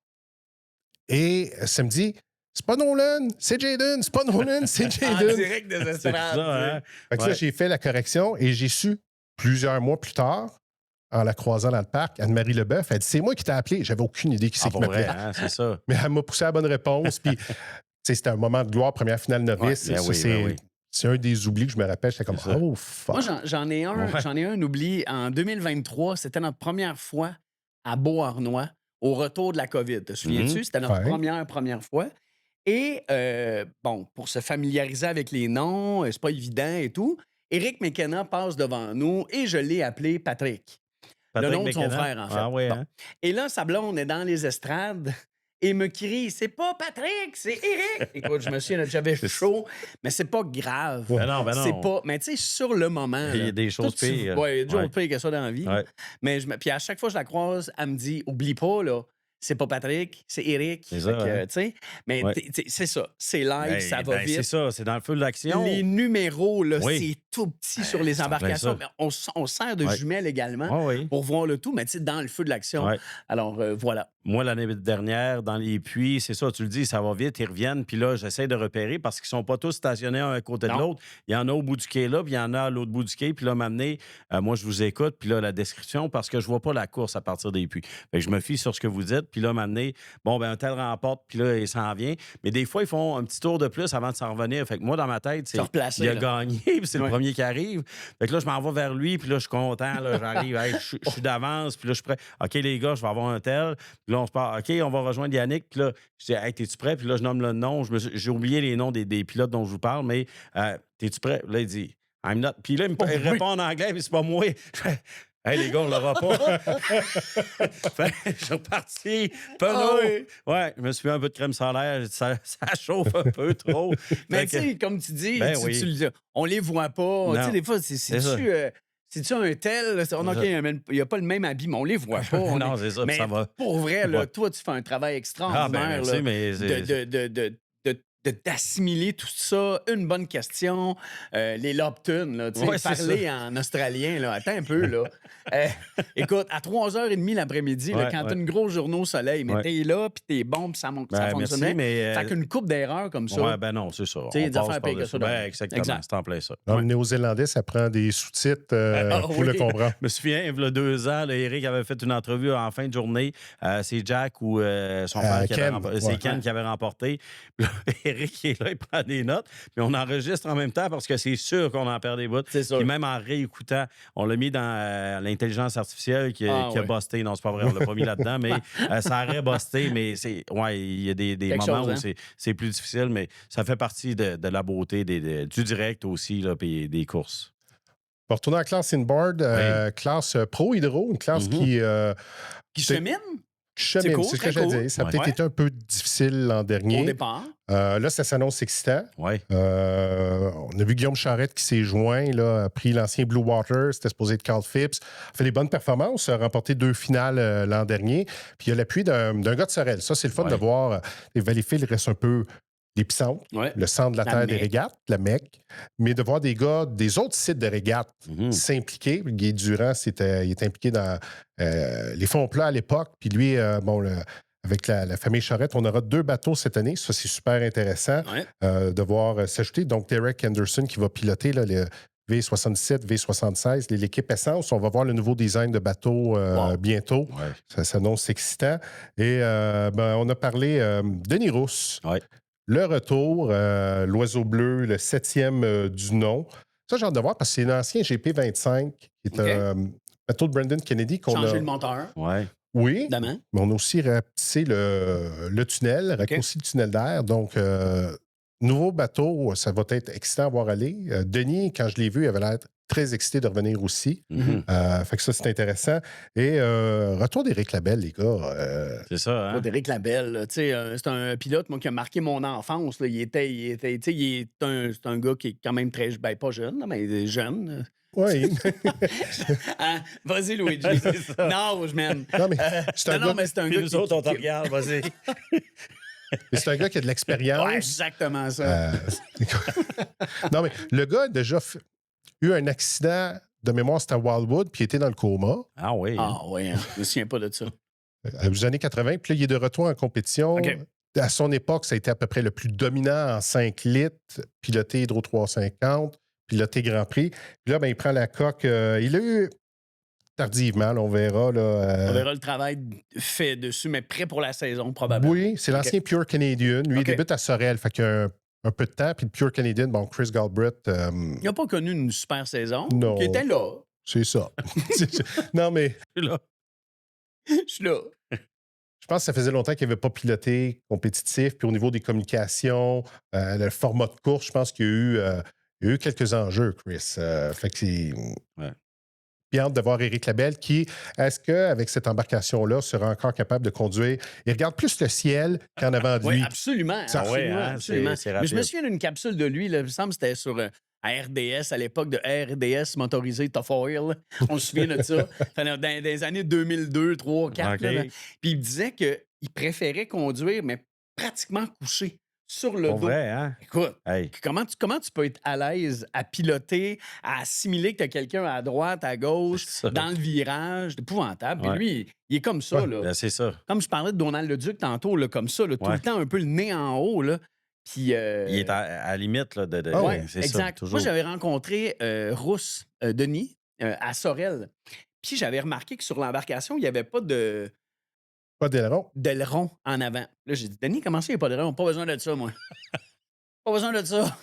Et ça me dit, c'est pas Nolan, c'est Jaden. C'est pas Nolan, c'est En Jaden. direct des C'est estrades. ça, hein? Fait que là, Ouais. j'ai fait la correction et j'ai su plusieurs mois plus tard en la croisant dans le parc, Anne-Marie Leboeuf, elle dit « C'est moi qui t'ai appelé. » J'avais aucune idée qui c'est qui pour vrai, m'appelait. hein, c'est ça. Mais elle m'a poussé à la bonne réponse. Puis, c'était un moment de gloire, première finale novice. Ouais, ben oui, ben oui. C'est un des oublis que je me rappelle. J'étais comme « Oh, fuck! » Moi, j'en ai un oubli. En 2023, c'était notre première fois à Beauharnois, au retour de la COVID. Te souviens-tu? C'était notre première fois. Et, bon, pour se familiariser avec les noms, c'est pas évident et tout, Éric McKenna passe devant nous et je l'ai appelé Patrick. Le nom de son frère, en fait. Ah oui, Bon. hein? Et là, sa blonde est dans les estrades et me crie « C'est pas Patrick, c'est Éric! » Écoute, je me souviens, j'avais chaud, mais c'est pas grave. Ben non, ben non. C'est pas... Mais tu sais, sur le moment... Il y a des choses pires. Oui, il y a des choses pires que ça dans la vie. Ouais. Mais puis à chaque fois que je la croise, elle me dit « Oublie pas, là, c'est pas Patrick, c'est Éric. » C'est ça, hein? tu sais, mais c'est ça. C'est live, ça va vite. C'est ça, c'est dans le feu de l'action. Les numéros, là, c'est tout petit sur les c'est en plein embarcations. ça. Mais on sert de jumelles également pour voir le tout, mais tu sais, dans le feu de l'action. Ouais. Alors, voilà. Moi, l'année dernière, dans les puits, c'est ça, tu le dis, ça va vite, ils reviennent. Puis là, j'essaie de repérer parce qu'ils sont pas tous stationnés un à côté de l'autre. Il y en a au bout du quai là, puis il y en a à l'autre bout du quai. Puis là, m'amener, moi, je vous écoute, puis là, la description, parce que je vois pas la course à partir des puits. Fait que je me fie sur ce que vous dites, puis là, m'amener, bon, ben un tel remporte, puis là, il s'en vient. Mais des fois, ils font un petit tour de plus avant de s'en revenir. Fait que moi, dans ma tête, c'est il a gagné, puis c'est le premier qui arrive. Fait que là, je m'en vais vers lui, puis là, je suis content, là, j'arrive, hey, je suis d'avance, puis là, je suis prêt. OK, les gars, je vais avoir un tel. Puis là, on se parle, OK, on va rejoindre Yannick. Puis là, je dis, hey, t'es-tu prêt? Puis là, je nomme le nom. J'ai oublié les noms des pilotes dont je vous parle, mais t'es-tu prêt? Là, il dit, I'm not. Puis là, il me répond en anglais, mais c'est pas moi. Hey, les gars, on l'aura pas. Je suis reparti. Ouais, je me suis mis un peu de crème solaire. Ça chauffe un peu trop. Mais tu sais, comme tu dis, on les voit pas. Tu sais, des fois, c'est-tu un tel? Il n'y a pas le même habit, mais on les voit pas. Non, c'est ça, mais ça va. Pour vrai, là, toi, tu fais un travail extraordinaire d'assimiler tout ça. Une bonne question. Les Lobtons, là, tu sais, parler en australien, là, attends un peu, là. Écoute, à 3h30 l'après-midi, là, quand t'as une grosse journée au soleil, mais t'es là, puis t'es bon, puis ça fonctionnait. Fait qu'une coupe d'erreurs comme ça. Ouais, ben non, c'est ça. Tu sais, des affaires pires que ça. Exactement, c'est en plein ça. Le néo-zélandais, ça prend des sous-titres pour le comprendre. Je me souviens, il y a 2 ans, là, Eric avait fait une entrevue en fin de journée. C'est Jack ou son frère qui avait remporté. C'est Ken qui avait remporté. Puis là, Eric est là, il prend des notes. Puis on enregistre en même temps parce que c'est sûr qu'on en perd des bouts. C'est sûr. Puis même en réécoutant, on l'a mis dans l'intelligence artificielle qui a busté. Non, c'est pas vrai, on l'a pas mis là-dedans, mais ça aurait busté. Mais il y a des moments où c'est plus difficile, mais ça fait partie de la beauté du direct aussi, là, puis des courses. On va retourner à la classe inboard, classe Pro Hydro, une classe qui chemine. C'est ce que j'allais dire. Ça a peut-être été un peu difficile l'an dernier. Au départ. Là, ça s'annonce excitant. Ouais. On a vu Guillaume Charette qui s'est joint, là, a pris l'ancien Blue Water, c'était supposé être Carl Phipps, a fait des bonnes performances, a remporté 2 finales l'an dernier. Puis il y a l'appui d'un gars de Sorel. Ça, c'est le fun de voir. Les Valleyfield restent un peu l'épicentre, le centre de la terre des régates, la Mecque, mais de voir des gars des autres sites de régates s'impliquer. Guy Durand, il est impliqué dans les fonds plats à l'époque, puis lui, avec la famille Charette, on aura 2 bateaux cette année. Ça, c'est super intéressant de voir s'ajouter. Donc, Derek Henderson qui va piloter là, les V77, V76, l'équipe Essence. On va voir le nouveau design de bateau bientôt. Ouais. Ça s'annonce excitant. Et on a parlé Denis Rousse. Ouais. Le retour, l'oiseau bleu, le 7e du nom. Ça, j'ai hâte de voir parce que c'est l'ancien GP25 qui est un bateau de Brandon Kennedy qu'on a... Changer le moteur. Ouais. Oui, mais on a aussi rapetissé le tunnel, raccourci le tunnel d'air. Donc, nouveau bateau, ça va être excitant à voir aller. Denis, quand je l'ai vu, il avait l'air très excité de revenir aussi. Fait que ça, c'est intéressant. Et retour d'Éric Labelle, les gars. C'est ça, hein? Retour d'Éric Labelle, c'est un pilote, moi, qui a marqué mon enfance. Là. C'est un gars qui est quand même très... Ben, pas jeune, mais jeune. Oui. Vas-y, Luigi. Nage, man. Non, mais c'est un gars... c'est un gars. Nous autres, on te regarde, vas-y. C'est un gars qui a de l'expérience. Ouais, exactement ça. Non, mais le gars a déjà eu un accident de mémoire, c'était à Wildwood, puis il était dans le coma. Ah oui. Ah oui, hein. Je me souviens pas de ça. Aux années 80, puis là, il est de retour en compétition. Okay. À son époque, ça a été à peu près le plus dominant en 5 litres, piloté Hydro 350, piloté Grand Prix. Puis là, il prend la coque. Il a eu tardivement, là, on verra. Là, On verra le travail fait dessus, mais prêt pour la saison, probablement. Oui, c'est l'ancien Pure Canadian. Lui, il débute à Sorel, fait qu'il y a un peu de temps. Puis le Pure Canadian, bon, Chris Galbraith... Il n'a pas connu une super saison. Non. Il était là. C'est ça. Non, mais... Là. Je suis là. Je pense que ça faisait longtemps qu'il n'avait pas piloté compétitif. Puis au niveau des communications, le format de course, je pense qu'il y a eu quelques enjeux, Chris. Fait que c'est... Ouais. Bien hâte de voir Éric Labelle qui, est-ce qu'avec cette embarcation-là, sera encore capable de conduire? Il regarde plus le ciel qu'en avant de lui. Oui, absolument. Ça, absolument, ouais, hein, absolument. c'est Mais je me rapide. souviens d'une capsule de lui, là, il me semble que c'était sur à RDS, à l'époque de RDS motorisé Tough Oil. On se souvient de ça. Dans les années 2002, 3, 4. OK. Là, puis il me disait qu'il préférait conduire, mais pratiquement couché sur le Pour dos. vrai, hein? Écoute, Hey. comment tu peux être à l'aise à piloter, à assimiler que tu as quelqu'un à droite, à gauche, C'est ça. dans le virage? C'est épouvantable. Puis Ouais. lui, il est comme ça. Ouais, Là. Ben, c'est ça. Comme je parlais de Donald Leduc tantôt, là, comme ça, là, tout le temps un peu le nez en haut. Là. Puis, Il est à la limite là, de. Ah ouais, c'est exact. ça, toujours. Moi, j'avais rencontré Rousse Denis à Sorel. Puis j'avais remarqué que sur l'embarcation, il n'y avait pas Pas d'aileron. d'aileron en avant. Là, j'ai dit, Denis, comment ça, il n'y a pas d'aileron? Pas besoin de ça, moi. Pas besoin de ça.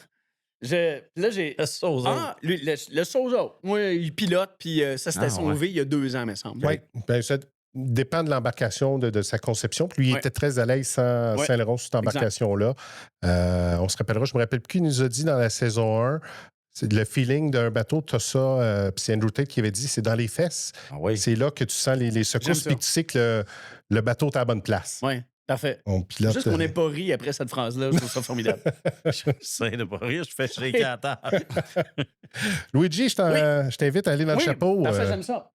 Là, j'ai. C'est ça, aux autres. Ah, lui, le Sozo. Moi, il pilote, puis ça s'était sauvé il y a 2 ans, me semble. Oui, ben, ça dépend de l'embarcation, de sa conception. Puis lui, il Ouais. était très à l'aise sans Ouais. aileron sur cette embarcation-là. On se rappellera, je me rappelle plus qui nous a dit dans la saison 1, c'est le feeling d'un bateau, tu as ça, puis c'est Andrew Tate qui avait dit, c'est dans les fesses. Ah oui. C'est là que tu sens les secousses, ça. puis tu sais que le bateau est à la bonne place. Oui, parfait. On pilote, Juste qu'on n'ait pas ri après cette phrase-là, je trouve ça formidable. J'essaie de pas rire, je fais shaker à la table. Luigi, je t'invite à aller dans le chapeau. Parfait, j'aime ça.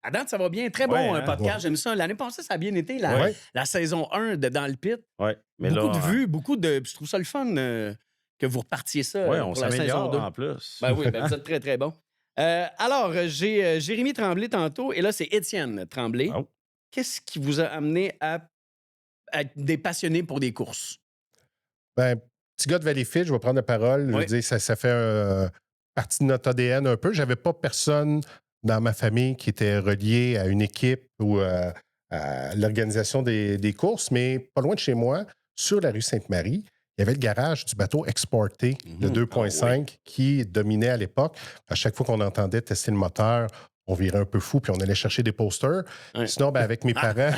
À date, ça va bien. Très bon Ouais, hein? podcast, Ouais. j'aime ça. L'année passée, ça a bien été, Ouais. la saison 1 de Dans le Pit. Ouais. Mais Beaucoup là, de vues, beaucoup de... Je trouve ça le fun que vous repartiez ça ouais, on pour la saison s'améliore 2. en plus. Ben oui, ben vous êtes très, très bon. Alors, j'ai Jérémy Tremblay tantôt, et là, c'est Étienne Tremblay. Oh. Qu'est-ce qui vous a amené à être des passionnés pour des courses? Ben, petit gars de Valleyfield, je vais prendre la parole. Je Oui. veux dire, ça fait partie de notre ADN un peu. J'avais pas personne dans ma famille qui était relié à une équipe ou à l'organisation des courses, mais pas loin de chez moi, sur la rue Sainte-Marie, il y avait le garage du bateau exporté, le 2.5, qui dominait à l'époque. À chaque fois qu'on entendait tester le moteur, on virait un peu fou, puis on allait chercher des posters. Ouais. Sinon, ben, avec mes parents...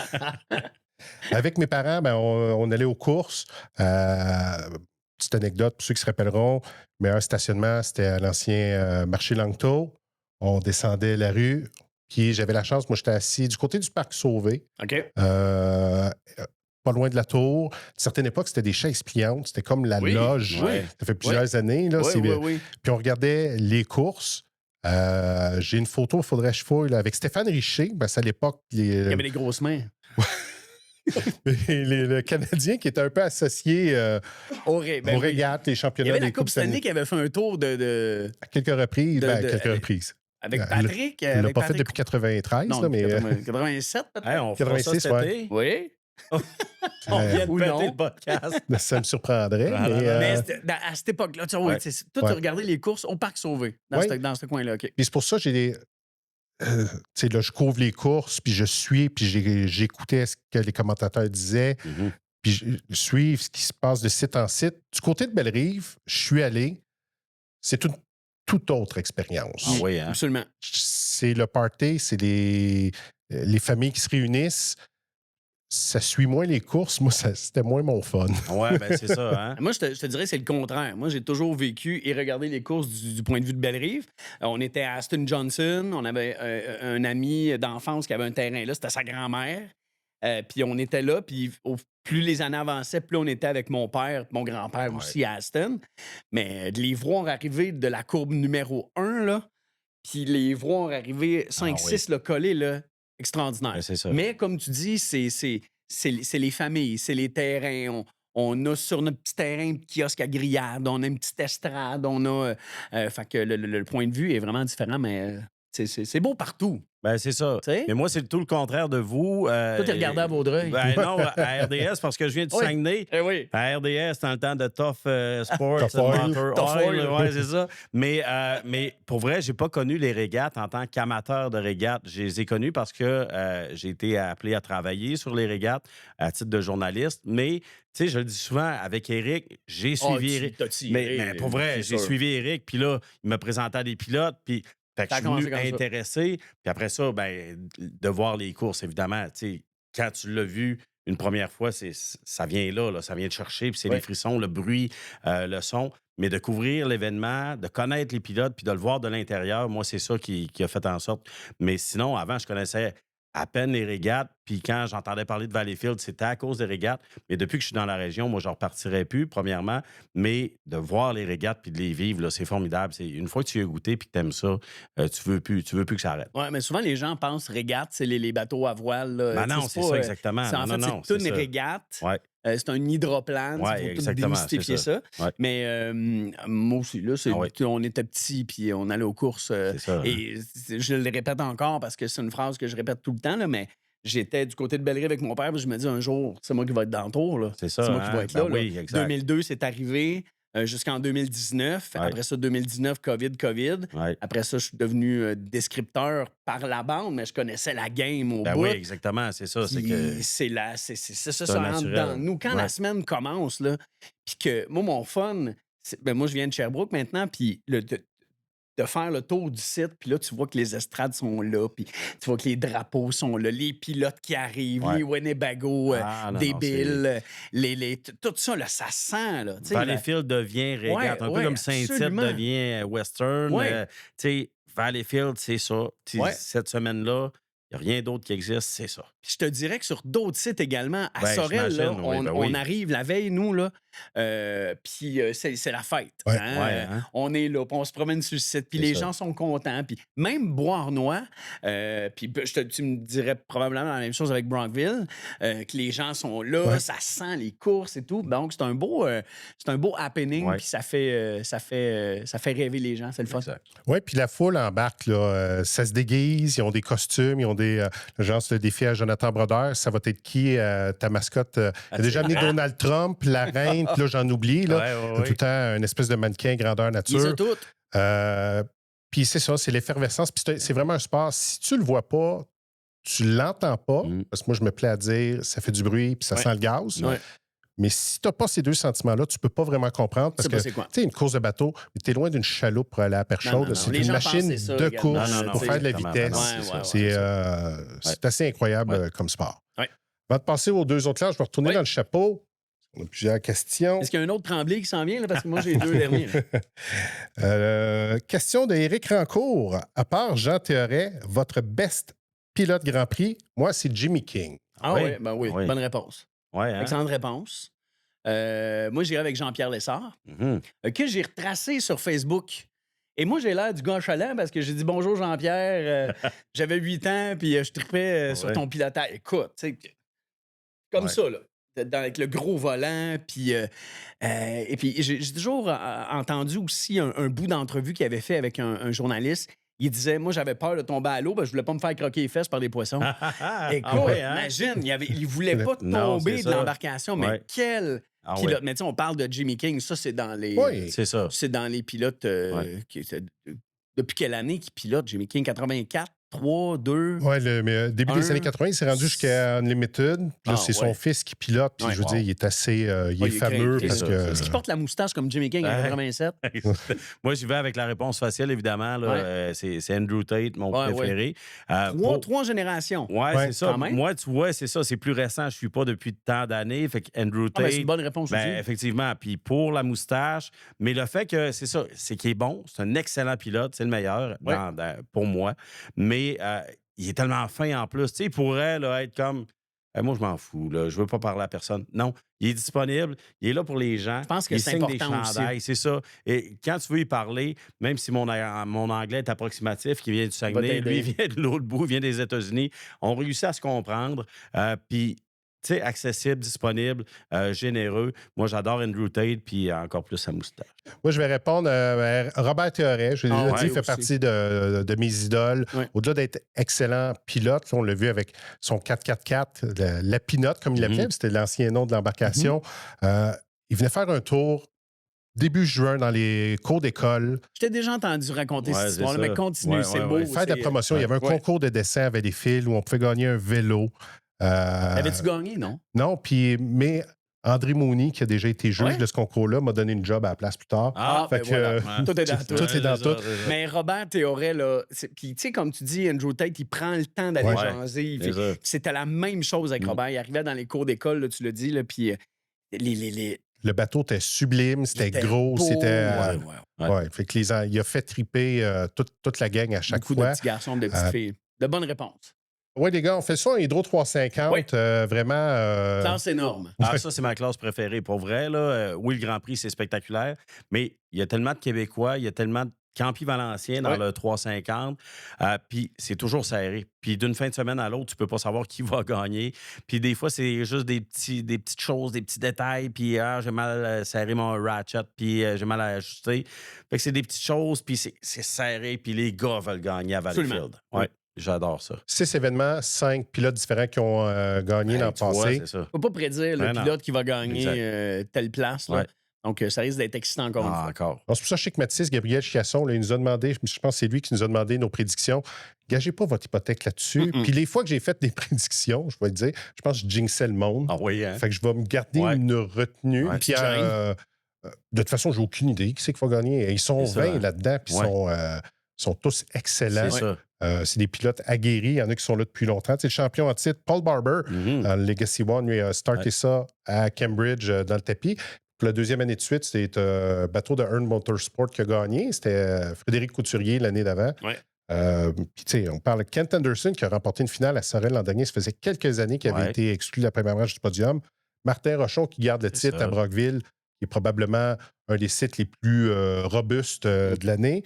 Avec mes parents, ben, on allait aux courses. Petite anecdote, pour ceux qui se rappelleront, le meilleur stationnement, c'était à l'ancien marché Langto. On descendait la rue, puis j'avais la chance, moi j'étais assis du côté du parc Sauvé, OK. pas loin de la tour. À une certaine époque, c'était des chaises pliantes, c'était comme la Oui, loge. oui. Ça fait plusieurs années. Là, Oui, oui, oui. Puis on regardait les courses. J'ai une photo, il faudrait que je fouille, là, avec Stéphane Richer. Ben, c'est à l'époque... Il y avait des grosses mains. le Canadien qui était un peu associé Au aux régates, les Il y championnats avait la des Coupe Stanley qui avait fait un tour À quelques reprises. Quelques avec- reprises. avec Il Patrick. ne l'a avec pas fait Patrick- depuis 93, Non, là, mais 87 peut-être? Hey, on fera ça 86, cet ouais. été. Oui. On vient de Ou péter non. le podcast. ça me surprendrait. Ah, mais, non, non, Mais à cette époque-là, tu vois, Ouais. toi, Ouais. tu regardais les courses au Parc Sauvé, Ouais. dans ce coin-là. OK. Puis c'est pour ça que j'ai des. Tu sais, là, je couvre les courses, puis je suis, puis j'écoutais ce que les commentateurs disaient, Mhm. puis je suis ce qui se passe de site en site. Du côté de Bellerive, je suis allé. C'est une toute autre expérience. Ah oui, hein? Absolument. C'est le party, c'est les familles qui se réunissent. Ça suit moins les courses. Moi, c'était moins mon fun. Ouais, ben c'est ça, hein? Moi, je te dirais, c'est le contraire. Moi, j'ai toujours vécu et regardé les courses du point de vue de Bellerive. On était à Aston Johnson. On avait un ami d'enfance qui avait un terrain là. C'était sa grand-mère. Puis on était là. Puis plus les années avançaient, plus on était avec mon père, mon grand-père aussi à Aston. Mais de les voir arriver de la courbe numéro 1, là, puis les voir arriver 5-6 là, collés, là, extraordinaire. Ben, c'est ça. Mais comme tu dis, c'est les familles, c'est les terrains. On a sur notre petit terrain un petit kiosque à grillade, on a une petite estrade, on a... fait que le point de vue est vraiment différent, mais c'est beau partout. Ben, c'est ça. sais? Mais moi, c'est tout le contraire de vous. Toi, t'es regardé à Vaudreuil. Ben non, à RDS, parce que je viens du Oui. Saguenay. Eh oui. À RDS, dans le temps de Tough Sports, Tough Oil. Motor Tough Oil, Oil. ouais, c'est ça. Mais pour vrai, j'ai pas connu les régates en tant qu'amateur de régates. Je les ai connus parce que j'ai été appelé à travailler sur les régates à titre de journaliste. Mais, tu sais, je le dis souvent, avec Éric, j'ai suivi Éric. T'as tiré, Mais pour vrai, c'est j'ai sûr. suivi Éric, puis là, il me présentait à des pilotes, puis fait que Ça a je suis venu commencé comme ça. intéressé. Puis après ça, ben, de voir les courses, évidemment, tu sais, quand tu l'as vu une première fois, ça vient là, ça vient te chercher, puis c'est Ouais. les frissons, le bruit, le son. Mais de couvrir l'événement, de connaître les pilotes, puis de le voir de l'intérieur, moi, c'est ça qui a fait en sorte. Mais sinon, avant, je connaissais à peine les régates, puis quand j'entendais parler de Valleyfield, c'était à cause des régates. Mais depuis que je suis dans la région, moi, je ne repartirais plus, premièrement. Mais de voir les régates puis de les vivre, là, c'est formidable. Une fois que tu y as goûté puis que tu aimes ça, tu veux plus que ça arrête. Oui, mais souvent, les gens pensent régate, c'est les bateaux à voile. Là. Ben Tu sais, non, c'est pas, ça, exactement. En fait, Non, c'est une ça. régate. Ouais. C'est un hydroplane. Ouais, Il faut tout exactement, démystifier c'est ça. ça. Ouais. Mais moi aussi, là, Ah ouais. on était petits puis on allait aux courses. C'est ça, hein. Et je le répète encore parce que c'est une phrase que je répète tout le temps, là, mais j'étais du côté de Bellerive avec mon père, puis je me dis un jour, c'est moi qui vais être dans le tour. Là. C'est ça, C'est moi qui hein? vais être Ben là. oui, là. exact. 2002, c'est arrivé jusqu'en 2019. Ouais. Après ça, 2019, COVID. Ouais. Après ça, je suis devenu descripteur par la bande, mais je connaissais la game au Ben bout. oui, exactement, c'est ça. C'est Puis que ça, c'est ça un rentre naturel. dans nous. Quand Ouais. la semaine commence, là, puis que moi, mon fun, moi, je viens de Sherbrooke maintenant, puis de faire le tour du site, puis là, tu vois que les estrades sont là, puis tu vois que les drapeaux sont là, les pilotes qui arrivent, Ouais. les Winnebago Ah, non, débiles, tout ça, là, ça sent, là. tu sais, Valleyfield devient régate, un peu ouais, comme Saint-Tite absolument. devient western. Ouais. Tu sais, Valleyfield, c'est ça. Ouais. Cette semaine-là, il n'y a rien d'autre qui existe, c'est ça. Puis je te dirais que sur d'autres sites également, à Ben, Sorel, là, j'imagine, oui, on, ben on oui. arrive la veille, nous, là, puis c'est la fête. Ouais. hein. Ouais, hein? On est là, puis on se promène sur le site, puis C'est les ça. gens sont contents. Puis même Beauharnois, puis tu me dirais probablement la même chose avec Brockville, que les gens sont là, Ouais. ça sent les courses et tout. Donc, c'est un beau happening, Ouais. puis ça fait rêver les gens, c'est le fun. Exact. Oui, puis la foule embarque, là, ça se déguise, ils ont des costumes, ils ont des. Genre, c'est le défi à Jonathan Brodeur. Ça va être qui, ta mascotte? Il a déjà amené Donald Trump, la reine, puis là, j'en oublie. Là. Ouais, ouais, Tout le temps, une espèce de mannequin grandeur Ils ont nature. toutes. Puis c'est ça, c'est l'effervescence. Puis c'est vraiment un sport. Si tu le vois pas, tu l'entends pas, Mm. parce que moi, je me plais à dire, ça fait du bruit, puis ça Ouais. sent le gaz. Ouais. Mais si tu n'as pas ces deux sentiments-là, tu peux pas vraiment comprendre. Parce C'est pas que, c'est quoi. tu sais, une course de bateau, tu es loin d'une chaloupe pour aller à la perche Non, chaude. non, C'est les une gens pensent machine que c'est ça de également, course Non, non, pour non, faire de la exactement. vitesse. Ouais, c'est ouais, ça. C'est assez incroyable Ouais. comme sport. Ouais. Avant de passer aux deux autres classes, je vais retourner Ouais. dans le chapeau. On a plusieurs questions. Est-ce qu'il y a un autre Tremblay qui s'en vient? Là, parce que moi, j'ai deux derniers. là. Question d'Éric Rancourt. À part Jean Théoret, votre best pilote Grand Prix, moi, c'est Jimmy King. Ah Oui. oui, ben oui, Oui. bonne réponse. Ouais, hein? Excellente réponse. Moi, j'irai avec Jean-Pierre Lessard, Mhm. que j'ai retracé sur Facebook. Et moi, j'ai l'air du gars chalant parce que j'ai dit bonjour Jean-Pierre, j'avais 8 ans, puis je tripais sur Ouais. ton pilotage. Écoute, tu sais, comme Ouais. ça, là. Avec le gros volant, puis... et puis, j'ai toujours entendu aussi un bout d'entrevue qu'il avait fait avec un journaliste. Il disait, moi, j'avais peur de tomber à l'eau, parce que je voulais pas me faire croquer les fesses par des poissons. Écoute, Ah ouais, hein? imagine, il voulait pas Non, tomber c'est de ça. l'embarcation, mais Ouais. quel Ah pilote. ouais. Mais tu sais, on parle de Jimmy King, ça, c'est dans les... Oui. C'est ça. C'est dans les pilotes... Ouais. depuis quelle année qu'il pilote, Jimmy King? 84, 3, 2... Oui, début des Un- années 80, il s'est rendu jusqu'à Unlimited. Puis là, Ah, c'est ouais. son fils qui pilote. Puis Ouais. je veux Wow. dire, il est assez. Il est fameux craqué, parce ça, que. c'est Est-ce qu'il porte la moustache comme Jimmy King en Ouais. 87? Moi, j'y vais avec la réponse facile, évidemment. Là. Ouais. C'est Andrew Tate, mon Ouais, préféré. Trois générations. Ouais, Ouais, c'est ça. quand même. Moi, tu vois, c'est ça. C'est plus récent. Je suis pas depuis tant d'années. Fait que Andrew Ah, ben, Tate. c'est une bonne réponse Ben, aussi. effectivement. Puis pour la moustache, mais le fait que c'est ça, c'est qu'il est bon, c'est un excellent pilote, c'est le meilleur Ouais. pour moi. Mais il est tellement fin en plus. Tu sais, il pourrait là, être comme. Moi, je m'en fous, là. Je veux pas parler à personne. Non, il est disponible, il est là pour les gens. Je pense que il c'est signe des important aussi. chandails, c'est ça. Et quand tu veux y parler, même si mon anglais est approximatif, qui vient du Saguenay, t'aider. lui, il vient de l'autre bout, il vient des États-Unis, on réussit à se comprendre. Puis tu sais, accessible, disponible, généreux. Moi, j'adore Andrew Tate, puis encore plus sa moustache. Moi, je vais répondre à Robert Théoret. Je l'ai déjà dit, il fait aussi. partie de mes idoles. Ouais. Au-delà d'être excellent pilote, on l'a vu avec son 4x4, la Pinotte, comme il l'appelait, c'était l'ancien nom de l'embarcation. Il venait faire un tour début juin dans les cours d'école. Je t'ai déjà entendu raconter Ouais, cette c'est histoire-là, ça. mais continue, Ouais, c'est ouais, beau. ouais. Faire de la promotion, il y avait un Ouais. concours de dessin avec des fils où on pouvait gagner un vélo. Avais-tu gagné, non? Non, mais André Mooney, qui a déjà été juge Ouais. de ce concours-là, m'a donné une job à la place plus tard. Ben voilà. Ouais. Tout est dans tout. Tout est dans tout. Mais Robert Théoret, là, puis tu sais, comme tu dis, Andrew Tate, il prend le temps d'aller Ouais. jaser. C'est ça. C'était la même chose avec Robert. Il arrivait dans les cours d'école, là, tu le dis, là, puis les... Le bateau était sublime, c'était était gros, beau, c'était... Ouais. Fait que il a fait triper toute la gang à chaque Beaucoup fois. de petits garçons, de petites filles. De bonnes réponses. Oui, les gars, on fait ça en Hydro 350. Oui. Vraiment... Classe énorme. Ah, ça, c'est ma classe préférée. Pour vrai, là, oui, le Grand Prix, c'est spectaculaire, mais il y a tellement de Québécois, il y a tellement de Campi Valencien dans le 350, puis c'est toujours serré. Puis d'une fin de semaine à l'autre, tu peux pas savoir qui va gagner. Puis des fois, c'est juste des petites choses, des petits détails, puis j'ai mal serré mon ratchet, puis j'ai mal ajuster. Fait que c'est des petites choses, puis c'est serré, puis les gars veulent gagner à Valleyfield. Ouais. J'adore ça. 6 événements, 5 pilotes différents qui ont gagné dans le Tu vois, passé. c'est ça. On peut pas prédire le Ben non. pilote qui va gagner telle place. Là. Ouais. Donc, ça risque d'être excitant encore une fois. Encore. Donc, c'est pour ça que je sais que Mathis, Gabriel Chiasson, là, il nous a demandé, je pense que c'est lui qui nous a demandé nos prédictions. Gagez pas votre hypothèque là-dessus. Puis les fois que j'ai fait des prédictions, je vais te dire, je pense que je jinxais le monde. Ah oui, hein? Fait que je vais me garder une retenue. Ouais, Puis, Jane. de toute façon, j'ai aucune idée qui c'est qui va gagner. Ils sont C'est 20 ça, hein? là-dedans, puis sont tous excellents. C'est ça. C'est des pilotes aguerris. Il y en a qui sont là depuis longtemps. C'est le champion en titre, Paul Barber, dans le Legacy One, lui a starté ça à Cambridge dans le tapis. Pour la deuxième année de suite, c'était un bateau de Earn Motorsport qui a gagné. C'était Frédéric Couturier l'année d'avant. Ouais. Puis, tu sais, on parle de Kent Anderson qui a remporté une finale à Sorel l'an dernier. Ça faisait quelques années qu'il avait été exclu de la première marche du podium. Martin Rochon qui garde le titre à Brockville, qui est probablement un des sites les plus robustes de l'année.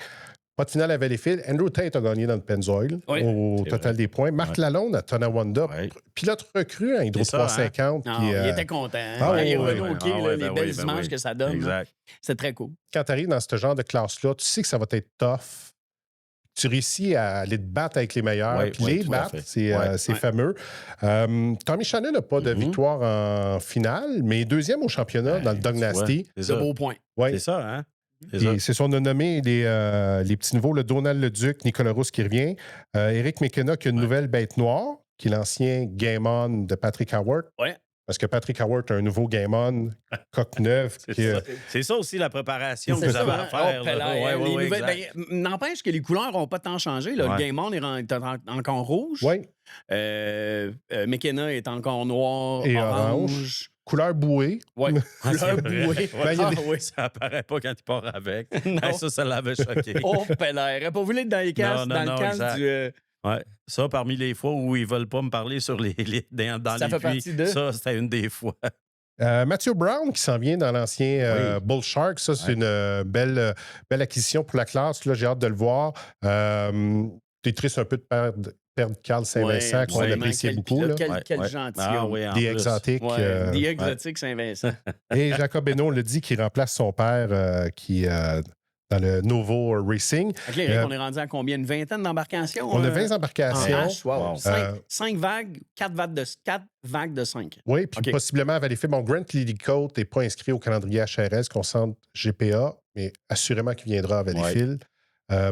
Pas de finale à Valleyfield. Andrew Tate a gagné dans le Pennzoil au total des points. Marc Lalonde à Tonawanda, pilote recru en Hydro 350. Non, Puis, il était content. Hein? Ah, Quand il est oui, revenu au quai, les belles images que ça donne. Exact. C'est très cool. quand tu arrives dans ce genre de classe-là, tu sais que ça va être tough. Tu réussis à aller te battre avec les meilleurs. Puis les battre, c'est fameux. Tommy Shannon n'a pas de victoire en finale, mais deuxième au championnat dans le Dog Nasty. C'est beau point. Ouais. C'est ça, hein? C'est son nommé les petits nouveaux, le Donald Leduc, Nicolas Rousse qui revient, Eric McKenna qui a une nouvelle bête noire, qui est l'ancien Game On de Patrick Howard. Ouais. Parce que Patrick Howard a un nouveau Game On, coque neuve. C'est ça aussi la préparation que C'est vous ça, avez hein? à faire. Oh, là. Pelaire, Ouais, les ouais, nouvelles- exact. n'empêche que les couleurs n'ont pas tant changé. Là. Le Game On est encore rouge. Oui. McKenna est encore noir, Et orange. Couleur bouée. Ouais. Couleur bouée. Ben, il y a des- oui. Ça apparaît pas quand il part avec. Non. Hey, ça l'avait choqué. Oh, Pelaire. Pas voulu être dans les casques, Non, dans le casque exact. du... Ouais. Ça, parmi les fois où ils veulent pas me parler sur dans Ça les fait puits, partie de- ça, c'était une des fois. Matthew Brown qui s'en vient dans l'ancien Bull Shark. Ça, c'est une belle acquisition pour la classe. Là, j'ai hâte de le voir. T'es triste un peu de perdre Carl Saint-Vincent, qu'on appréciait beaucoup. Là. Quel gentil. Ah oui, en Des plus. exotiques. Ouais, des exotiques Saint-Vincent. Et Jacob Benoît le dit qu'il remplace son père qui dans le Novo Racing. OK, Rick, on est rendu à combien? Une vingtaine d'embarcations? On a 20 embarcations. Wow. Wow. 5 vagues, 4 vagues de 5. Oui, puis OK. possiblement à Valleyfield. Bon, Grant Lillicoat n'est pas inscrit au calendrier HRS, concentre GPA, mais assurément qu'il viendra à Valleyfield.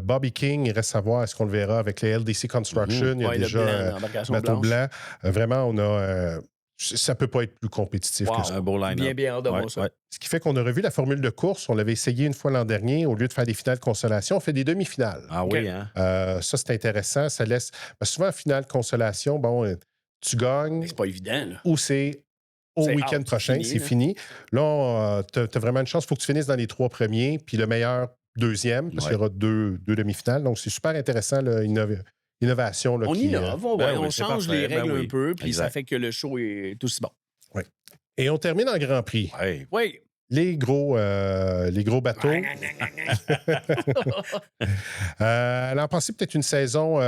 Bobby King, il reste à voir est-ce qu'on le verra avec les LDC Construction. Il y a déjà bateau blanc. Vraiment, on a... ça ne peut pas être plus compétitif que ça. Un beau line-up. Bien hâte de voir ça. Ce qui fait qu'on a revu la formule de course. On l'avait essayé une fois l'an dernier. Au lieu de faire des finales consolation, on fait des demi-finales. Ah oui, hein? Ça, c'est intéressant. Ça laisse... Parce que souvent, en finale consolation, bon, tu gagnes. Mais c'est pas évident, là. Ou c'est au week-end out, prochain, c'est fini. Là, tu as vraiment une chance. Il faut que tu finisses dans les 3 premiers, puis le meilleur deuxième, parce qu'il y aura deux demi-finales. Donc, c'est super intéressant, l'innovation. On innove, on oui, c'est change parfait. les règles un peu, puis Exact. ça fait que le show est aussi bon. Oui. Et on termine en Grand Prix. Hey. Oui. Les gros bateaux. L'an passé, peut-être une saison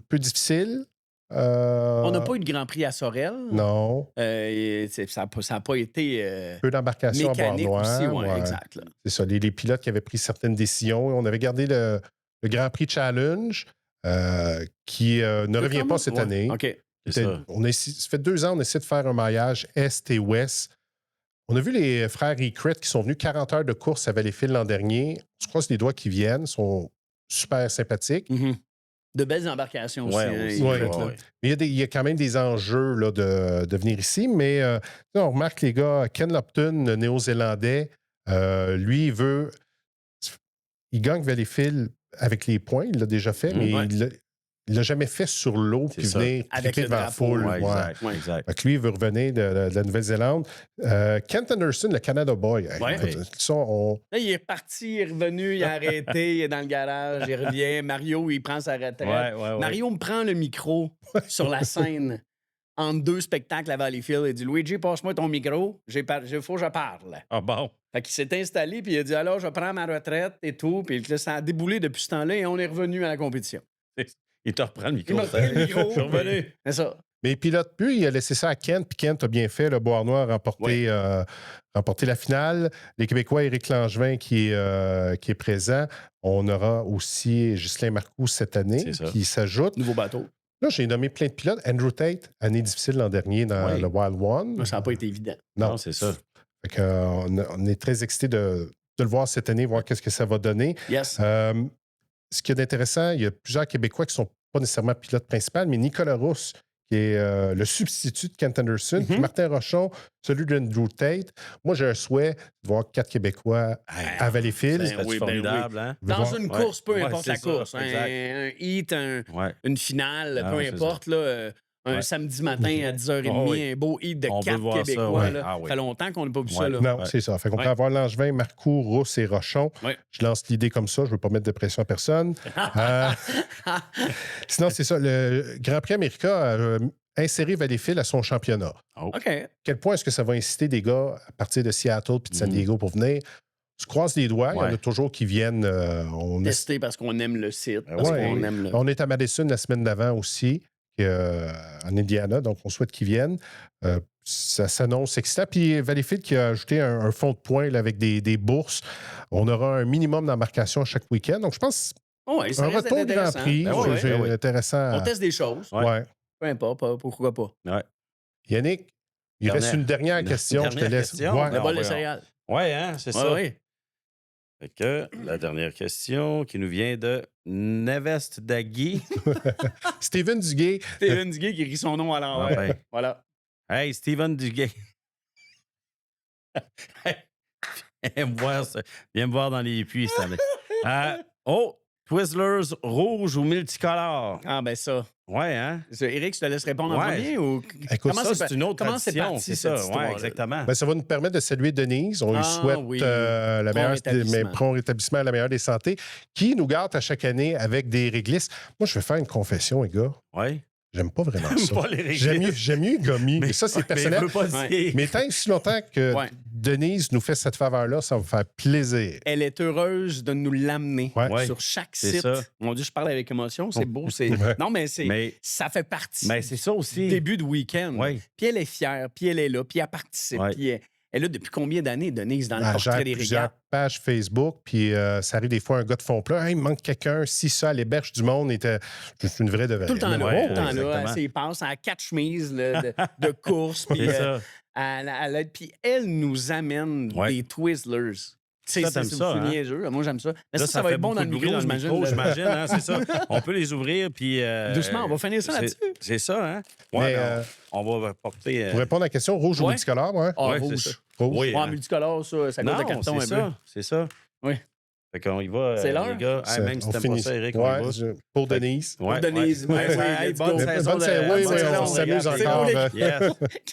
peu difficile. On n'a pas eu de Grand Prix à Sorel. Non. Ça n'a pas été Peu d'embarcations à mécanique bord aussi. noir. Ouais, Ouais. exact. Là. C'est ça, les pilotes qui avaient pris certaines décisions. On avait gardé le Grand Prix Challenge qui ne revient pas cette année. OK. Ça fait 2 ans, on essaie de faire un maillage Est et Ouest. On a vu les frères Ecret qui sont venus 40 heures de course à Valleyfield l'an dernier. Je croise les doigts qui viennent, sont super sympathiques. Mm-hmm. De belles embarcations aussi. Mais il y a quand même des enjeux là, de venir ici. Mais on remarque les gars, Ken Lupton, le néo-zélandais, lui, il gagne Valleyfield avec les points. Il l'a déjà fait, mais il l'a jamais fait sur l'eau puis venir triper devant la foule. Exact. Donc, lui, il veut revenir de la Nouvelle-Zélande. Kent Anderson, le Canada Boy. Là, il est parti, il est revenu, il a arrêté, il est dans le garage, il revient. Mario, il prend sa retraite. Mario me prend le micro sur la scène entre 2 spectacles à Valleyfield. Il dit « Luigi, passe-moi ton micro, il faut que je parle. » Ah bon? Fait qu'il s'est installé, puis il a dit « Alors, je prends ma retraite et tout. » Puis là, ça a déboulé depuis ce temps-là et on est revenu à la compétition. Il te reprend le micro. Il m'a pris le micro. Je suis revenu. C'est ça. Mais il pilote plus, il a laissé ça à Kent, puis Kent a bien fait. Le Beauharnois a remporté la finale. Les Québécois, Éric Langevin qui est présent. On aura aussi Ghislain Marcoux cette année qui s'ajoute. Nouveau bateau. Là, j'ai nommé plein de pilotes. Andrew Tate, année difficile l'an dernier dans le Wild One. Ça n'a pas été évident. Non, c'est ça. Fait on est très excités de le voir cette année, voir qu'est-ce que ça va donner. Yes. Ce qui est intéressant, il y a plusieurs Québécois qui ne sont pas nécessairement pilotes principaux, mais Nicolas Rousse, qui est le substitut de Kent Anderson, puis Martin Rochon, celui d'Andrew Tate. Moi, j'ai un souhait de voir 4 Québécois à Valleyfield. C'est formidable. Hein? Dans une course, peu importe la course. Ça, un heat, une finale, peu importe. Là, un samedi matin à 10h30, un beau hit de 4 Québécois. Ça fait longtemps qu'on n'a pas vu ça. Là. Non, c'est ça. Fait qu'on peut avoir Langevin, Marcoux, Rousse et Rochon. Je lance l'idée comme ça. Je ne veux pas mettre de pression à personne. Sinon, c'est ça. Le Grand Prix América a inséré Valleyfield à son championnat. OK. Quel point est-ce que ça va inciter des gars à partir de Seattle puis de San Diego pour venir? Je croise les doigts. Il y en a toujours qui viennent... tester parce qu'on aime le site. On est à Madison la semaine d'avant aussi. En Indiana, donc on souhaite qu'ils viennent. Ça s'annonce excitant. Puis Valleyfield qui a ajouté un fonds de points là, avec des bourses. On aura un minimum d'embarcation chaque week-end. Donc je pense un retour de Grand Prix. Intéressant. On teste des choses. Peu importe, pourquoi pas. Yannick, il reste une dernière question. Je te laisse. Le bol de céréales. Oui, hein, c'est ça. Oui. Fait que la dernière question qui nous vient de Nevest Dagui. Steven Duguay. Steven Duguay qui rit son nom à l'envers. Voilà. Hey, Steven Duguay. Viens me voir dans les puits cette année. Twizzlers rouge ou multicolore? Ah, ben ça. Ouais, hein? Éric, je te laisse répondre en premier ou... Écoute, ça, c'est une autre tradition, c'est ça. Oui, exactement. Ben, ça va nous permettre de saluer Denise. On lui souhaite le prompt rétablissement à la meilleure des santé, qui nous garde à chaque annine avec des réglisses. Moi, je vais faire une confession, les gars. Oui. J'aime pas vraiment ça. Pas les réglisses. J'aime mieux Gummy. Mais ça, c'est personnel. Mais tant que si longtemps que Denise nous fait cette faveur-là, ça va me faire plaisir. Elle est heureuse de nous l'amener sur chaque site. Ça. Mon Dieu, je parle avec émotion. C'est beau. Non, mais ça fait partie c'est ça aussi. Du début de week-end. Puis elle est fière, puis elle est là, puis elle participe. Puis elle est là depuis combien d'années, Denise, dans le portrait des régates? Page Facebook, puis ça arrive des fois un gars de fond plat. Hey, il manque quelqu'un. Si ça, à l'héberge du monde était juste une vraie de vraie. Tout le temps là. Il passe à 4 chemises de course. Puis puis elle nous amène des Twizzlers. C'est niaiseux. Moi, j'aime ça. Mais là, ça va être bon dans le micro, j'imagine. J'imagine, hein, c'est ça. On peut les ouvrir, puis... doucement, on va finir ça là-dessus. C'est ça, hein? Ouais, on va porter... Pour répondre à la question, rouge ou multicolore, rouge. Oui, multicolore, ça cause de carton un peu. C'est ça. Oui. Fait qu'on y va, c'est l'heure. les gars. Même si t'aimes pas ça, Eric, on y va. Pour Denise. Pour Denise. Bonne saison. Oui, on s'amuse encore.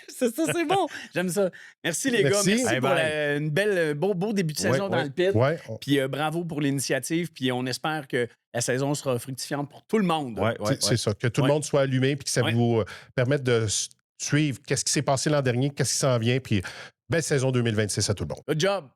C'est ça, c'est bon. J'aime ça. Merci, les gars. Merci pour une belle, beau début de saison dans le pit. Puis bravo pour l'initiative. Puis on espère que la saison sera fructifiante pour tout le monde. C'est ça. Que tout le monde soit allumé puis que ça vous permette de suivre qu'est-ce qui s'est passé l'an dernier, qu'est-ce qui s'en vient. Puis belle saison 2026 à tout le monde. Good job.